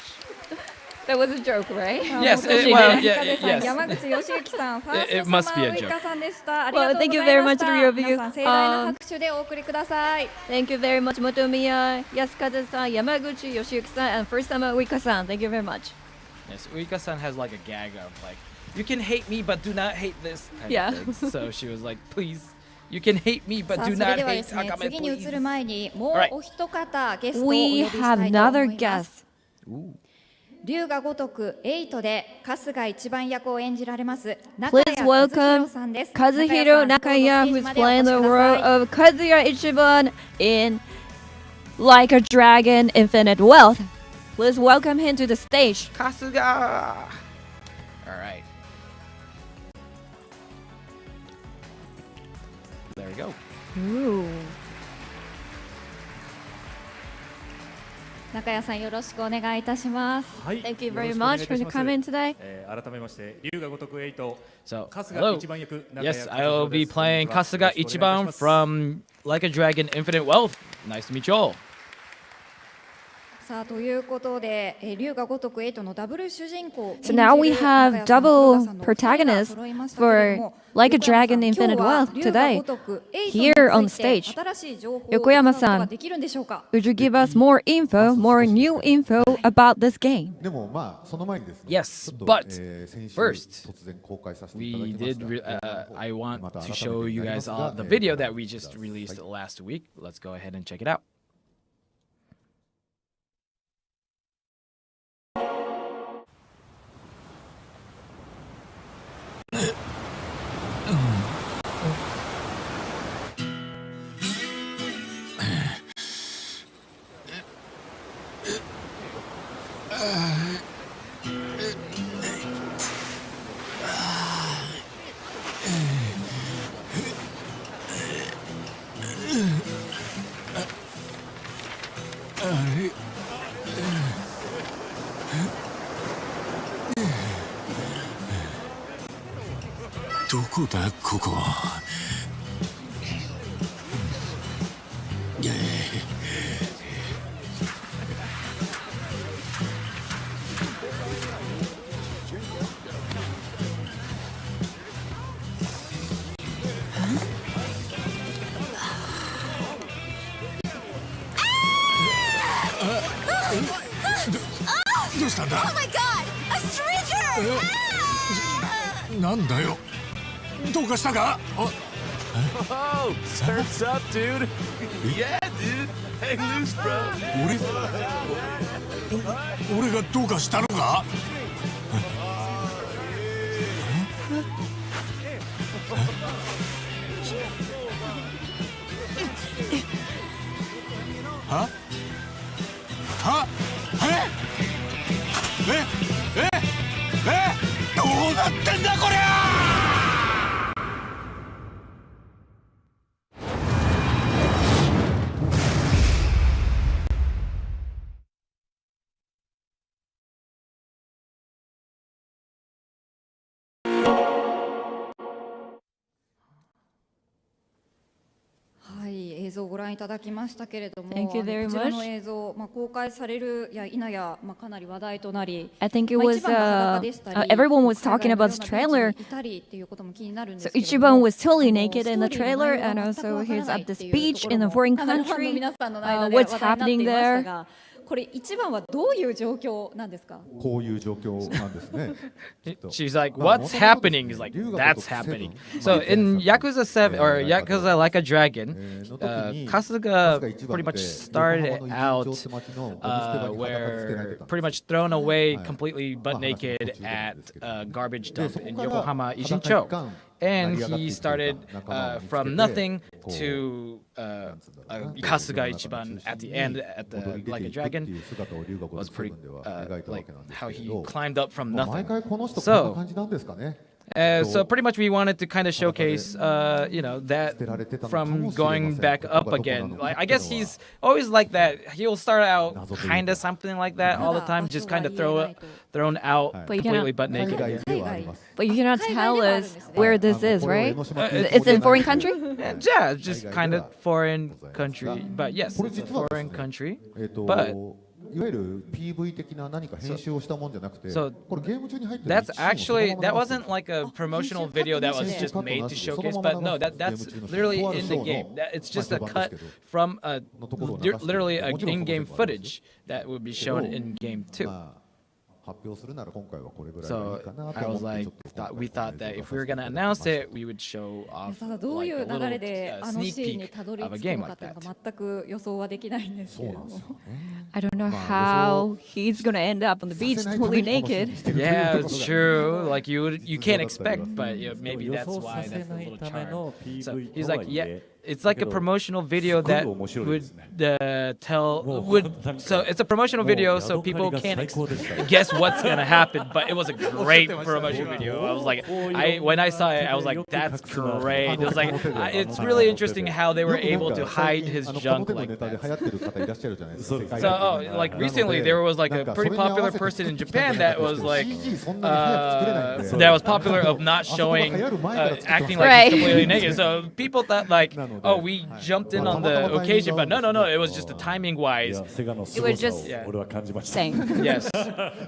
That was a joke, right? Yes, well, yes. 山口義行さん、ファー It スト must サ be マ a ーウイ joke. カさんでした。ありがとう Well, ござ thank い you ま very し much, た。 three of you. 皆さん盛大な拍手でお送りください。 Thank you very much, Motomiya, Yasukaze-san, Yamaguchi, Yoshiyuki-san, and first time Uika-san. Thank you very much. Yes, Uika-san has like a gag of like, you can hate me, but do not hate this. Kind Yeah. of thing. So she was like, please, you can hate me, but さあ do それ not ではで hate すね、 Akame, 次に移 please. る前にもう Alright. お一方ゲストをお呼 We びしたい have と思 another いま guest. す。龍が如く8で春日一番役を演じられます中 Please 谷和 welcome 弘さんです。 Kazuhiro 中谷 Nakaya, さん、どうぞ who's ステージまでお playing 越 the しくだ role さい。 of Kazuya Ichiban in Like a Dragon Infinite Wealth. Please welcome him to the stage. Kasuga. All right. There we go. Ooh. 中谷さんよろしくお願いいたします。はい、 Thank you よろ very しくお願い much いた for します coming today. 改めまして、龍が如く8、 So, 春日 hello. 一番役、中 Yes, 谷 I will be 和弘です playing こんにちは Kasuga よろしくお願いいたし Ichiban ます from Like a Dragon Infinite Wealth. Nice to meet you all. さあということで、龍が如く8のダブル主人公 So now we have double protagonists for Like a Dragon Infinite Wealth today. Here on stage, Yokoyama-san, would you give us more info, more new info about this game? でもまあその前にですね。 Yes, ちょっと but 先週 first, 突然公開させていただ We きました did. I want また to 改めて show に you なりま guys すが the video that we just released last week. Let's go ahead and check it out. どこだここ。どうしたんだ。 Oh my god! A stranger! なんだよ。どうかしたか。 Oh, surf's up, dude. Yeah, dude. Hang loose, bro. 俺がどうかしたのか。は？は？どうなってんだこりゃ。 はい、映像をご覧いただきましたけれども、 Thank you very こちらの much. 映像、公開されるや否や、かなり話題となり、 I think it 一 was 番が裸でしたり、 everyone was 海 talking 外の about this いろんな trailer. ビーチにいたりっていうことも気になるんで So すけれども、 Ichiban was totally あの naked in the ストーリーの内 trailer, 容が and 全く also わから he's ない at って this いうと beach ころ in a も foreign かなりファンの country. 皆さんの間で What's 話題になってい happening ました there? が、これ一番はどういう状況なんですか？こういう状況なんですね。 She's like, "What's happening?" Is like, "That's happening." So in Yakuza 7 or Yakuza Like a Dragon, Kasuga pretty much started out where pretty much thrown away completely butt naked at a garbage dump in Yokohama Ishincho. And he started from nothing to Kasuga Ichiban at the end at the Like a Dragon. Was pretty like how he climbed up from nothing. So pretty much we wanted to kind of showcase, that from going back up again. Like I guess he's always like that. He'll start out kind of something like that all the time, just kind of thrown out completely butt naked again. But you cannot tell us where this is, right? It's in foreign country? Yeah, just kind of foreign country. But yes, it's a foreign country. But so that's actually, that wasn't like a promotional video that was just made to showcase, but no, that's literally in the game. It's just a cut from literally an in-game footage that would be shown in game too. So I was like, we thought that if we were going to announce it, we would show off like a little sneak peek of a game like that. I don't know how he's going to end up on the beach totally naked. Yeah, it's true. Like you can't expect, but maybe that's why that's the little charm. So he's like, yeah. It's like a promotional video that would so it's a promotional video so people can't guess what's gonna happen, but it was a great promotional video. I was like, when I saw it, I was like, that's great. It was like, it's really interesting how they were able to hide his junk like that. So like recently there was like a pretty popular person in Japan that was like that was popular of not showing acting like he's completely naked. So people thought like, oh, we jumped in on the occasion, but no, it was just the timing wise. It was just saying. Yes.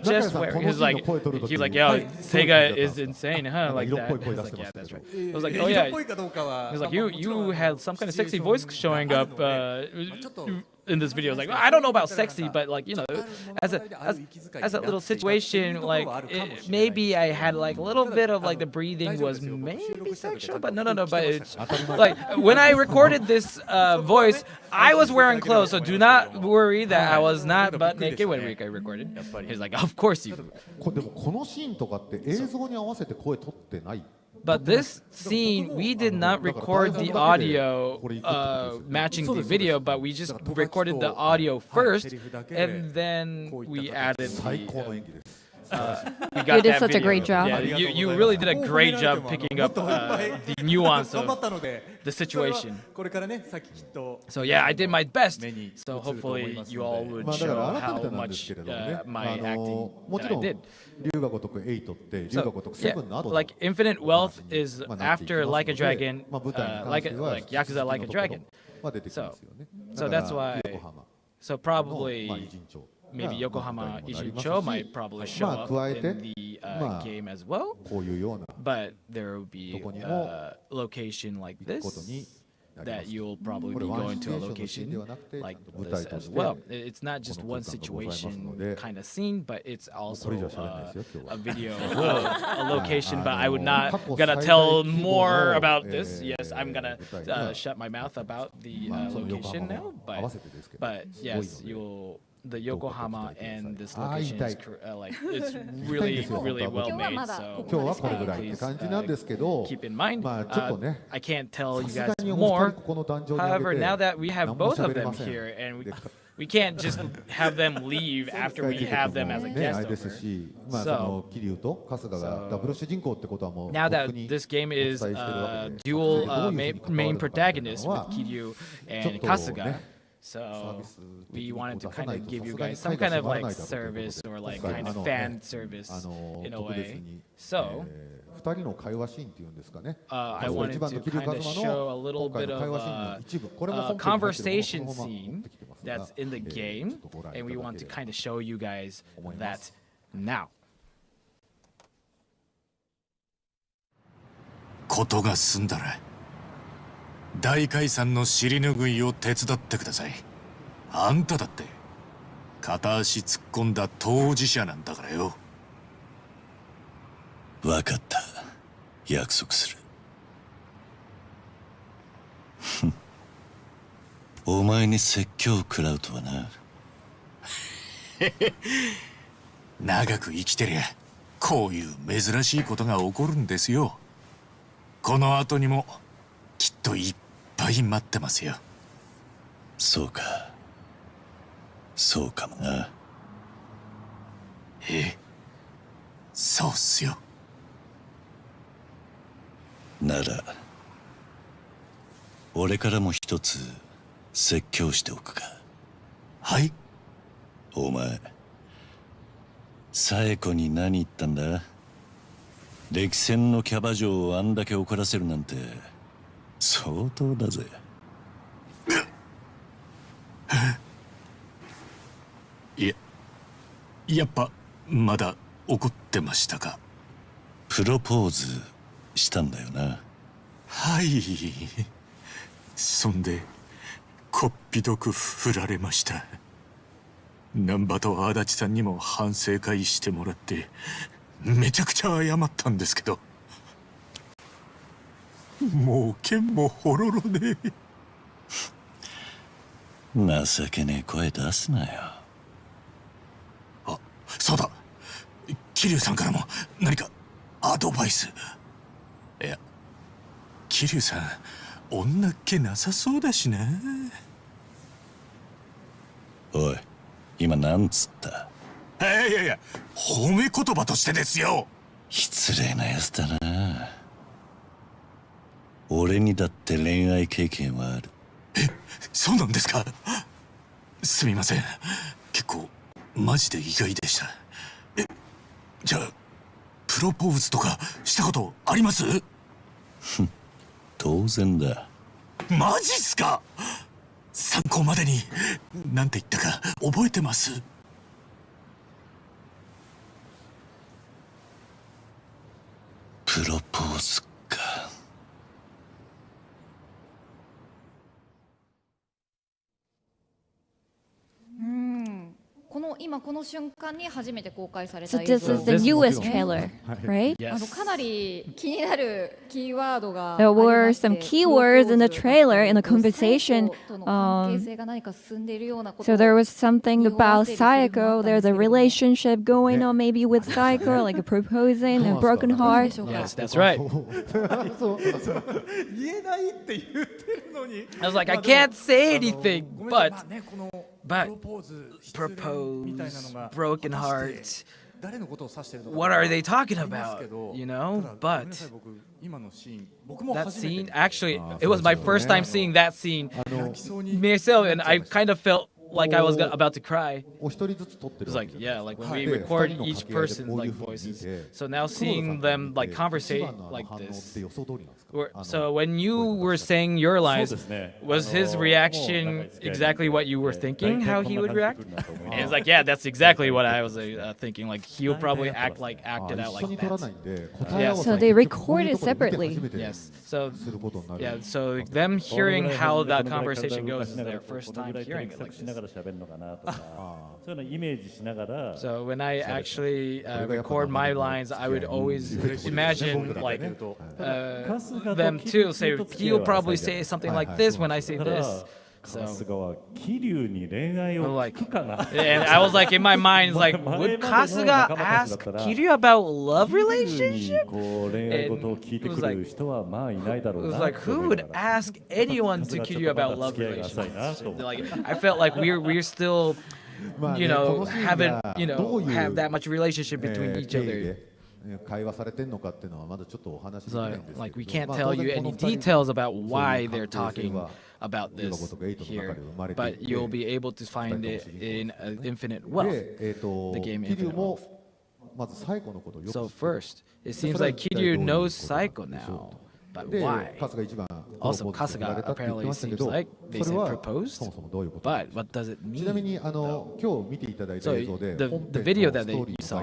Just where he was like, yo, Sega is insane, huh? Like that. I was like, yeah, that's right. I was like, oh yeah. He was like, you had some kind of sexy voice showing up in this video. I was like, well, I don't know about sexy, but like, as a little situation, like maybe I had like a little bit of like the breathing was maybe sexual, but no, but it's like when I recorded this voice, I was wearing clothes, so do not worry that I was not butt naked when I recorded. He's like, of course you. But this scene, we did not record the audio matching the video, but we just recorded the audio first, and then we added the... you did such a great job. Yeah, you really did a great job picking up the nuance of the situation. So yeah, I did my best. So hopefully you all would show how much my acting that I did. So, yeah, like Infinite Wealth is after Like a Dragon, like Yakuza Like a Dragon. So that's why. So probably. Maybe Yokohama Ijincho might probably show up in the game as well, but there will be a location like this that you'll probably be going to a location like this as well. It's not just one situation kind of scene, but it's also a video of a location, but I would not gonna tell more about this. Yes, I'm gonna shut my mouth about the location now, but yes, the Yokohama and this location is like it's really well made. So please keep in mind. I can't tell you guys more. However, now that we have both of them here, and we can't just have them leave after we have them as a guest over. So now that this game is dual main protagonists with Kiryu and Kasuga. So we wanted to kind of give you guys some kind of like service or like kind of fan service in a way. So I wanted to kind of show a little bit of a conversation scene that's in the game, and we want to kind of show you guys that now. ことが済んだら大解散の尻拭いを手伝ってください。あんただって片足突っ込んだ当事者なんだからよ。わかった。約束する。お前に説教を食らうとはな。長く生きてりゃこういう珍しいことが起こるんですよ。この後にもきっといっぱい待ってますよ。そうか。そうかもな。そうっすよ。なら俺からも一つ説教しておくか。はい。お前冴子に何言ったんだ。歴戦のキャバ嬢をあんだけ怒らせるなんて相当だぜ。やっぱまだ怒ってましたか。プロポーズしたんだよな。はい。そんでこっぴどく振られました。難波と足立さんにも反省会してもらってめちゃくちゃ謝ったんですけど、もう剣もほろろね。情けねえ声出すなよ。あ、そうだ。桐生さんからも何かアドバイス。いや、桐生さん女っ気なさそうだしな。おい、今なんつった？いやいや、褒め言葉としてですよ。失礼なやつだな。俺にだって恋愛経験はある。そうなんですか。すみません、結構マジで意外でした。じゃあプロポーズとかしたことあります？当然だ。マジっすか。参考までに何て言ったか覚えてます？プロポーズか。今この瞬間に初めて公開された So 映 this 像 is the newest trailer, right? かなり気になるキーワードが There were some keywords in the trailer in the conversation. 関係性が何か進んでいるようなこと So there was something about Saeko. There's a relationship going on maybe with Saeko, like a proposing, a broken heart. Yes, that's right. 言えないって言ってるのに。I was like, I can't say anything, but propose, broken heart. What are they talking about? You know, but that scene, actually, it was my first time seeing that scene myself, and I kind of felt like I was about to cry. It's like, yeah, like when we record each person's like voices. So now seeing them like conversate like this. So when you were saying your lines, was his reaction exactly what you were thinking, how he would react? And it's like, yeah, that's exactly what I was thinking. Like he would probably acted out like that. Yeah. So they recorded separately. Yes. So yeah. So them hearing how that conversation goes is their first time hearing it like this. So when I actually record my lines, I would always imagine like them too. Say he'll probably say something like this when I say this. So, like, and I was like in my mind, like, would Kasuga ask Kiryu about love relationship? It was like, who would ask anyone to Kiryu about love relationship? Like, I felt like we're still, you know, haven't, you know, have that much relationship between each other. So, like, we can't tell you any details about why they're talking about this here, but you'll be able to find it in Infinite Wealth, the game Infinite Wealth. So first, it seems like Kiryu knows Saeko now, but why? Also, Kasuga apparently seems like they said proposed, but what does it mean? So the video that you saw,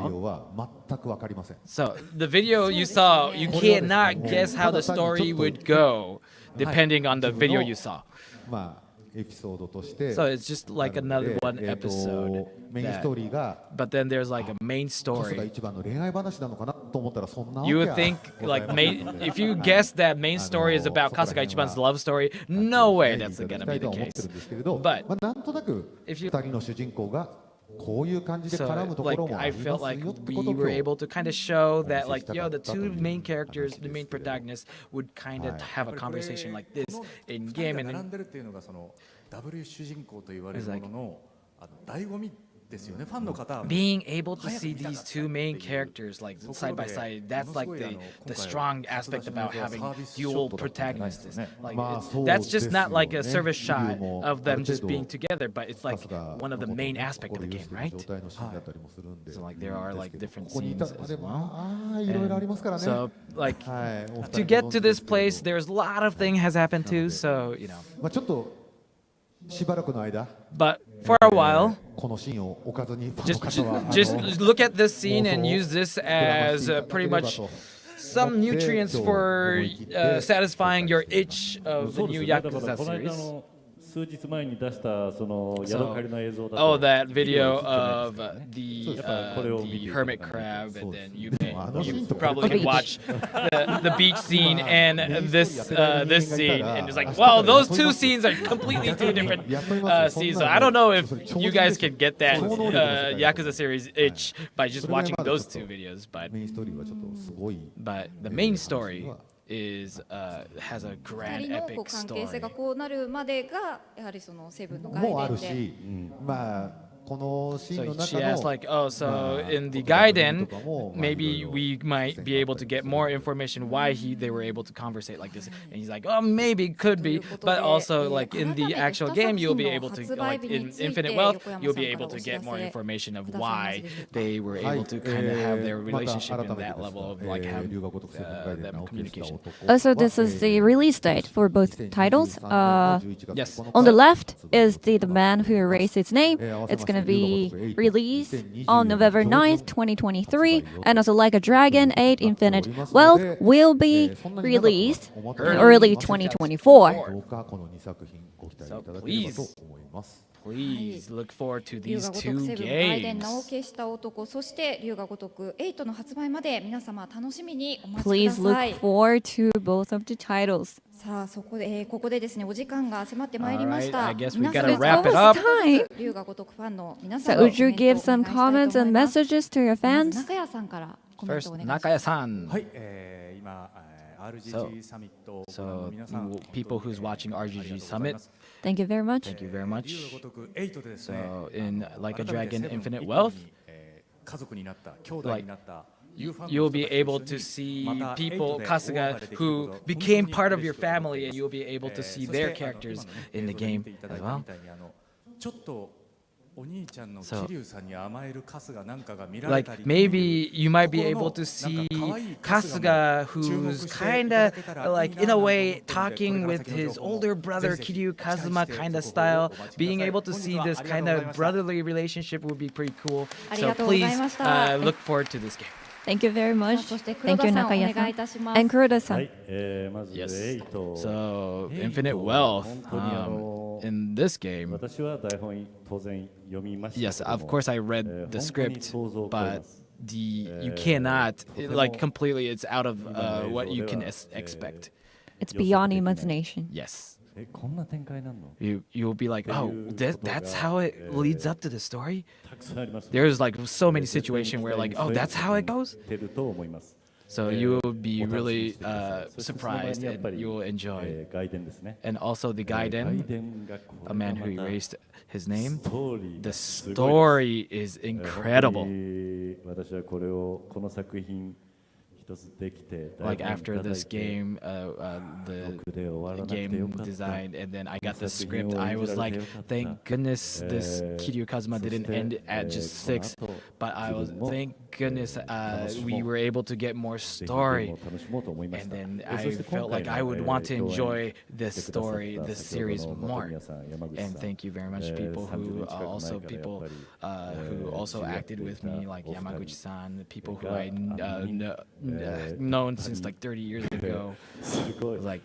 so the video you saw, you cannot guess how the story would go depending on the video you saw. So it's just like another one episode. But then there's like a main story. You would think like if you guess that main story is about Kasuga Ichiban's love story, no way that's gonna be the case. But if you こういう感じで絡むところもあ I り felt ます like よって we ことを were 今 able 日 to kind of show that, お見せ like, したか yo, っ the たと two いう main characters, 話 the で main すけれども protagonists would kind of have a conversation like this in 2 game, 人 and が並 then んでるっていうのがそのダブル主人公と言われるものの醍醐味ですよね。ファンの方は being able to see these two main characters like side by side, that's like the strong aspect about having dual protagonists. Like that's just not like a service shot of them just being together, but it's like one of the main aspect of the game, right? So like there are like different scenes as well. And so like to get to this place, there's a lot of things has happened too. So you know. まあちょっとしばらくの間 But for a while, このシーンを置かずにファンの just 方は just look at this scene and use this as pretty much some nutrients for satisfying your itch of the new Yakuza series. 数日前に出したそのヤドカリの映像だと Oh, that video of the hermit crab, and then you probably can watch the beach scene and this scene, and it's like, well, those two scenes are completely two different scenes. So I don't know if you guys can get that Yakuza series itch by just watching those two videos, but the main story is has a grand 二人の epic 関係性 story. がこうなるまでがやはりそのセブンのもある外伝でし、まあこのシーンの So 中 she asked の like, oh, so in the Gaiden, maybe we might be able to get more information why they were able to conversate like this. And he's like, oh, maybe, could be, but also like in the actual game, you'll be able to, like in Infinite Wealth, you'll be able to get more information of why they were able to kind of have their relationship in that level of like have them communication. Also, this is the release date for both titles. Yes. On the left is the man who erased its name. It's going to be released on November 9th, 2023. And also Like a Dragon 8 Infinite Wealth will be released in early 2024. So please look forward to 龍 these が如 two くセブン外伝名を games. 消した男、そして龍が如く8の発売まで皆様楽しみにお待ちくだ Please さ look い。 forward to both of the titles. さあそこで、ここでですねお時間が迫ってまいりまし Alright, た。 I guess we 皆 gotta 様 wrap it 少 up. しずつ龍が如くファンの皆 So 様 would you give some comments and messages to your まず fans? 中谷さんからコメント First, をお願いします。 Nakaya-san. はい、今 RGG サミットをご覧の So 皆さん people who's watching RGG Summit, Thank you very much. thank you very much. 龍が如く8でですね So in Like a 改めて Dragon セブン Infinite 一 Wealth, 気に家族になった兄弟になった you'll be able to see people, Kasuga, who became part of your family, and you'll be able to see their characters in the game as well. ちょっとお兄ちゃんの So, 桐生さんに甘える春日なんかが見られた like り maybe you might be able to see Kasuga, who's kind of like in a way talking with his older brother Kiryu Kazuma kind of style. Being able to see this kind of brotherly relationship would be pretty cool. So please look forward to this game. Thank you very much. そして黒 Thank 田 you, さんお願いい Nakaya-san. たします。 And Kuroda-san. はい、まず Yes. 8 So Infinite Wealth, in this game, 私は台本当然読みましたけ yes, ども of course I read the 本当に script, 想像を超えま but す you cannot, like completely, it's out of what you can expect. It's beyond imagination. Yes. こんな展開なんの You'll be like, oh, that's how it leads up to the story? たくさんあります There's like so many situations where like, oh, that's how it goes? てると思います So you'll be really surprised and you'll え enjoy. 外伝ですね And also the 外 Gaiden, 伝がこ a れが man ま who た erased his name. ストーリー The がすごいです story is 本 incredible. 当に私はこれをこの作品一つできて Like 台本 after いただい this て game, the 僕で終わらなくてよ game かった designed, and then I got the 作品 script. を I 演 was じられ like, てよかった thank goodness this Kiryu Kazuma そして didn't end at just この 6. 後 But I was, 自分も thank goodness 楽しもう we were able to get more ぜひゲー story. ムを楽しもうと思いまし And た then そ I して felt 今 like 回 I の would want to 共演 enjoy し this てくださっ story, た this 先ほ series どの本 more. 宮さん山口 And さん thank you very much, people 30 who 年近く also 前からやっ people ぱり who also acted with me, like お二人 Yamaguchi-san, the people who が I been known since like 30 years ago. すごい。 Like,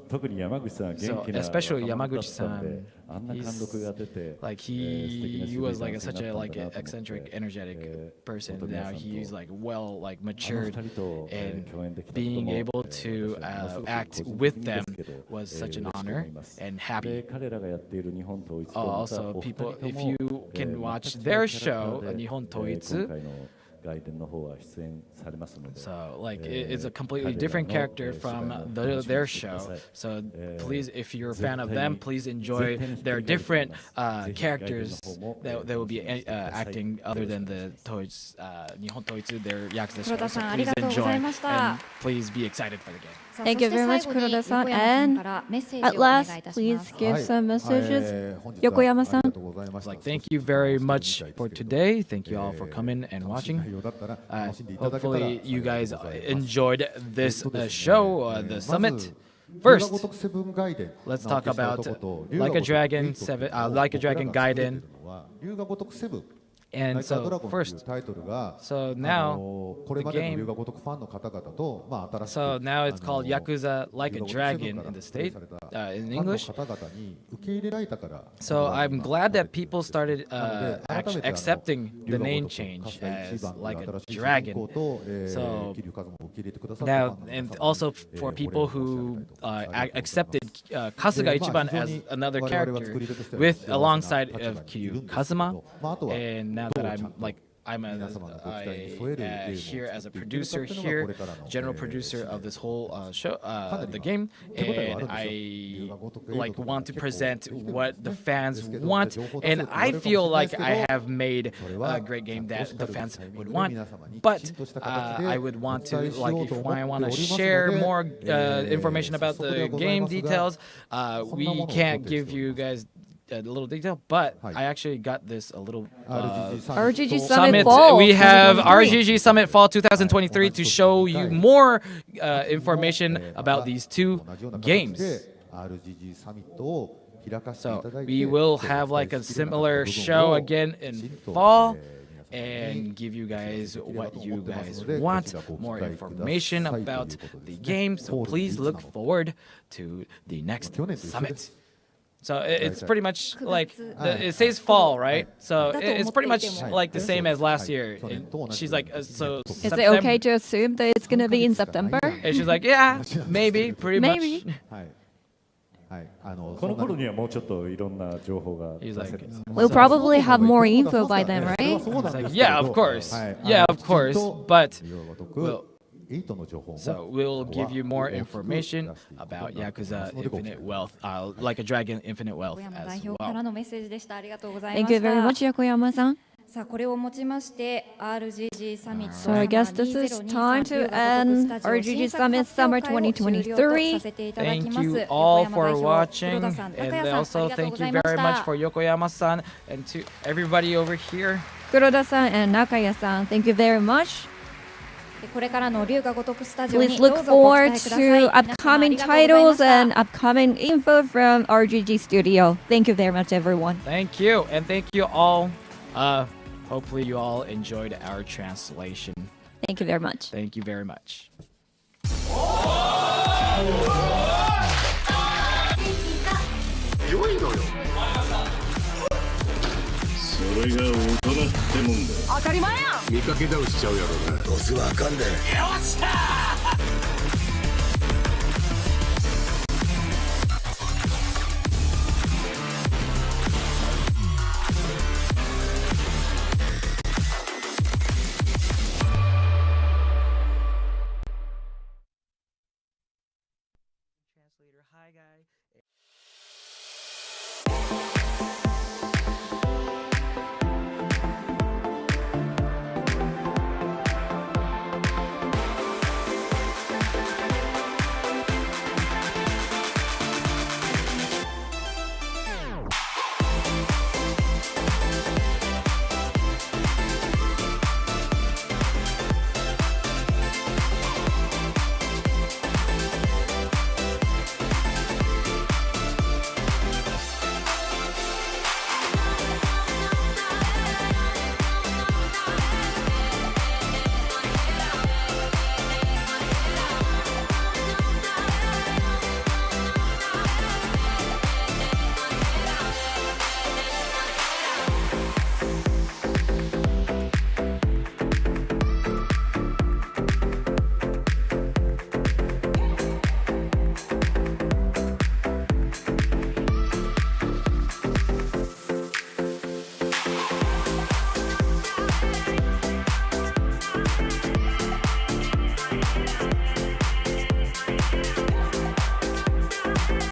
特に山口さんは元気な especially 若者だったんで、 Yamaguchi-san, あんな貫禄が出て、 like 素敵な he 守備 was like 男 such 性 a になった like んだなと思って、 eccentric, energetic person. 本当に皆 Now さんと he's like well like あの matured, 二人と and 共演できたこと being も able to 私はものすごく act 個人 with 的に them ですけど was such an 嬉しく思 honor います and で happy. 彼らがやっている日本統一とまた Also, お二人 people, と if も you can watch 全く違 their うキャラクタ show, ーで Nihon 今 Toitsu, 回の外伝の方は出演されますので so like it's a completely 彼ら different の character 芝居 from も楽しみ their にして their くださ show. い So えー please, if you're a 絶 fan of 対 them, に please 絶 enjoy 対にひっく their り返ると思い different ますぜひ外伝の characters 方も that will be 楽しみにしてください acting other than the Toits, Nihon Toitsu, their Yakuza 黒 show. 田 So さんあり please がとうござ enjoy いました。 and please be excited for the game. さあ Thank you そして very 最 much, 後に Kuroda-san. 横山さん And からメッセー at ジをお願いい last, たし please ます。 give some messages. 本日は Yokoyama-san. ありがとうございました Like, thank you very much for today. Thank you all for coming and 楽しい watching. 内容だったら楽しんでいただけたら Hopefully, you 幸い guys でございます enjoyed this そうですね show, the ま summit. ず First, 龍が如くセブンガイデン let's 名を talk 消した about 男と Like a 龍が如く Dragon エイトっていう 7, のを Like a 僕ら Dragon が作ってい Gaiden. るのは龍が如くセブン And ナイタードラ so ゴンという first, タイトルが so あ now のこれ the までの龍 game. が如くファンの方々とまあ新しく So now it's あ called の Yakuza Like a 龍が如くセブン Dragon から in the 発売 state, された in ファンの English. 方々に受け入れられたから So I'm glad that people started なので改めて accepting 龍 the が name 如く change 葛西一 as 番の Like a 新しい主人 Dragon. 公と So 桐生一馬を受け入れてくださった now, ファンの and 皆様 also に for お礼を people 申し上 who げたいと思います accepted Kasuga Ichiban as another character with alongside of Kiryu Kazuma, and now that I'm like I'm here as a producer here, general producer of this whole show, the game, and I like want to present what the fans want, and I feel like I have made a great game that the fans would want, but I would want to like if I want to share more information about the game details, we can't give you guys a little detail, but I actually got this a little RGG Summit Fall. We have 2023. RGG Summit Fall 2023 to show you more information about these two games. So we will have like a similar show again in fall and give you guys what you guys want, more information about the game. So please look forward to the next summit. So it's pretty much like it says fall, right? So it's pretty much like the same as last year. And she's like, so Is it okay to assume that it's going to be in September? And she's like, yeah, maybe, pretty Maybe. much. この頃にはもうちょっといろんな情報が出せるんです。 We'll probably have more info by then, right? It's like, yeah, of course. Yeah, of course. But so we'll give you more information about Yakuza Infinite Wealth, Like a Dragon Infinite Wealth 横山代 as 表から well. のメッセージでした。ありがとうございま Thank し you very た。 much, Yokoyama-san. さあこれをもちまして RGG サミット So I guess this is time to end RGG Summit Summer 2023. Thank you all for watching, and also thank you very much for Yokoyama-san and to everybody over here. Kuroda-san and Nakaya-san, thank you very much. これからの龍が如くスタジオに Please どう look ぞご期 forward 待ください。 to upcoming 皆様ありがとうございま titles した and upcoming info from RGG Studio. Thank you very much, everyone. Thank you, and thank you all. Hopefully you all enjoyed our translation. Thank you very much. Thank you very much. 良いのよ。それが大人ってもんだ。当たり前やん。見かけ倒しちゃうやろな。どうせわかんねえ。よっしゃTranslator, hi guy.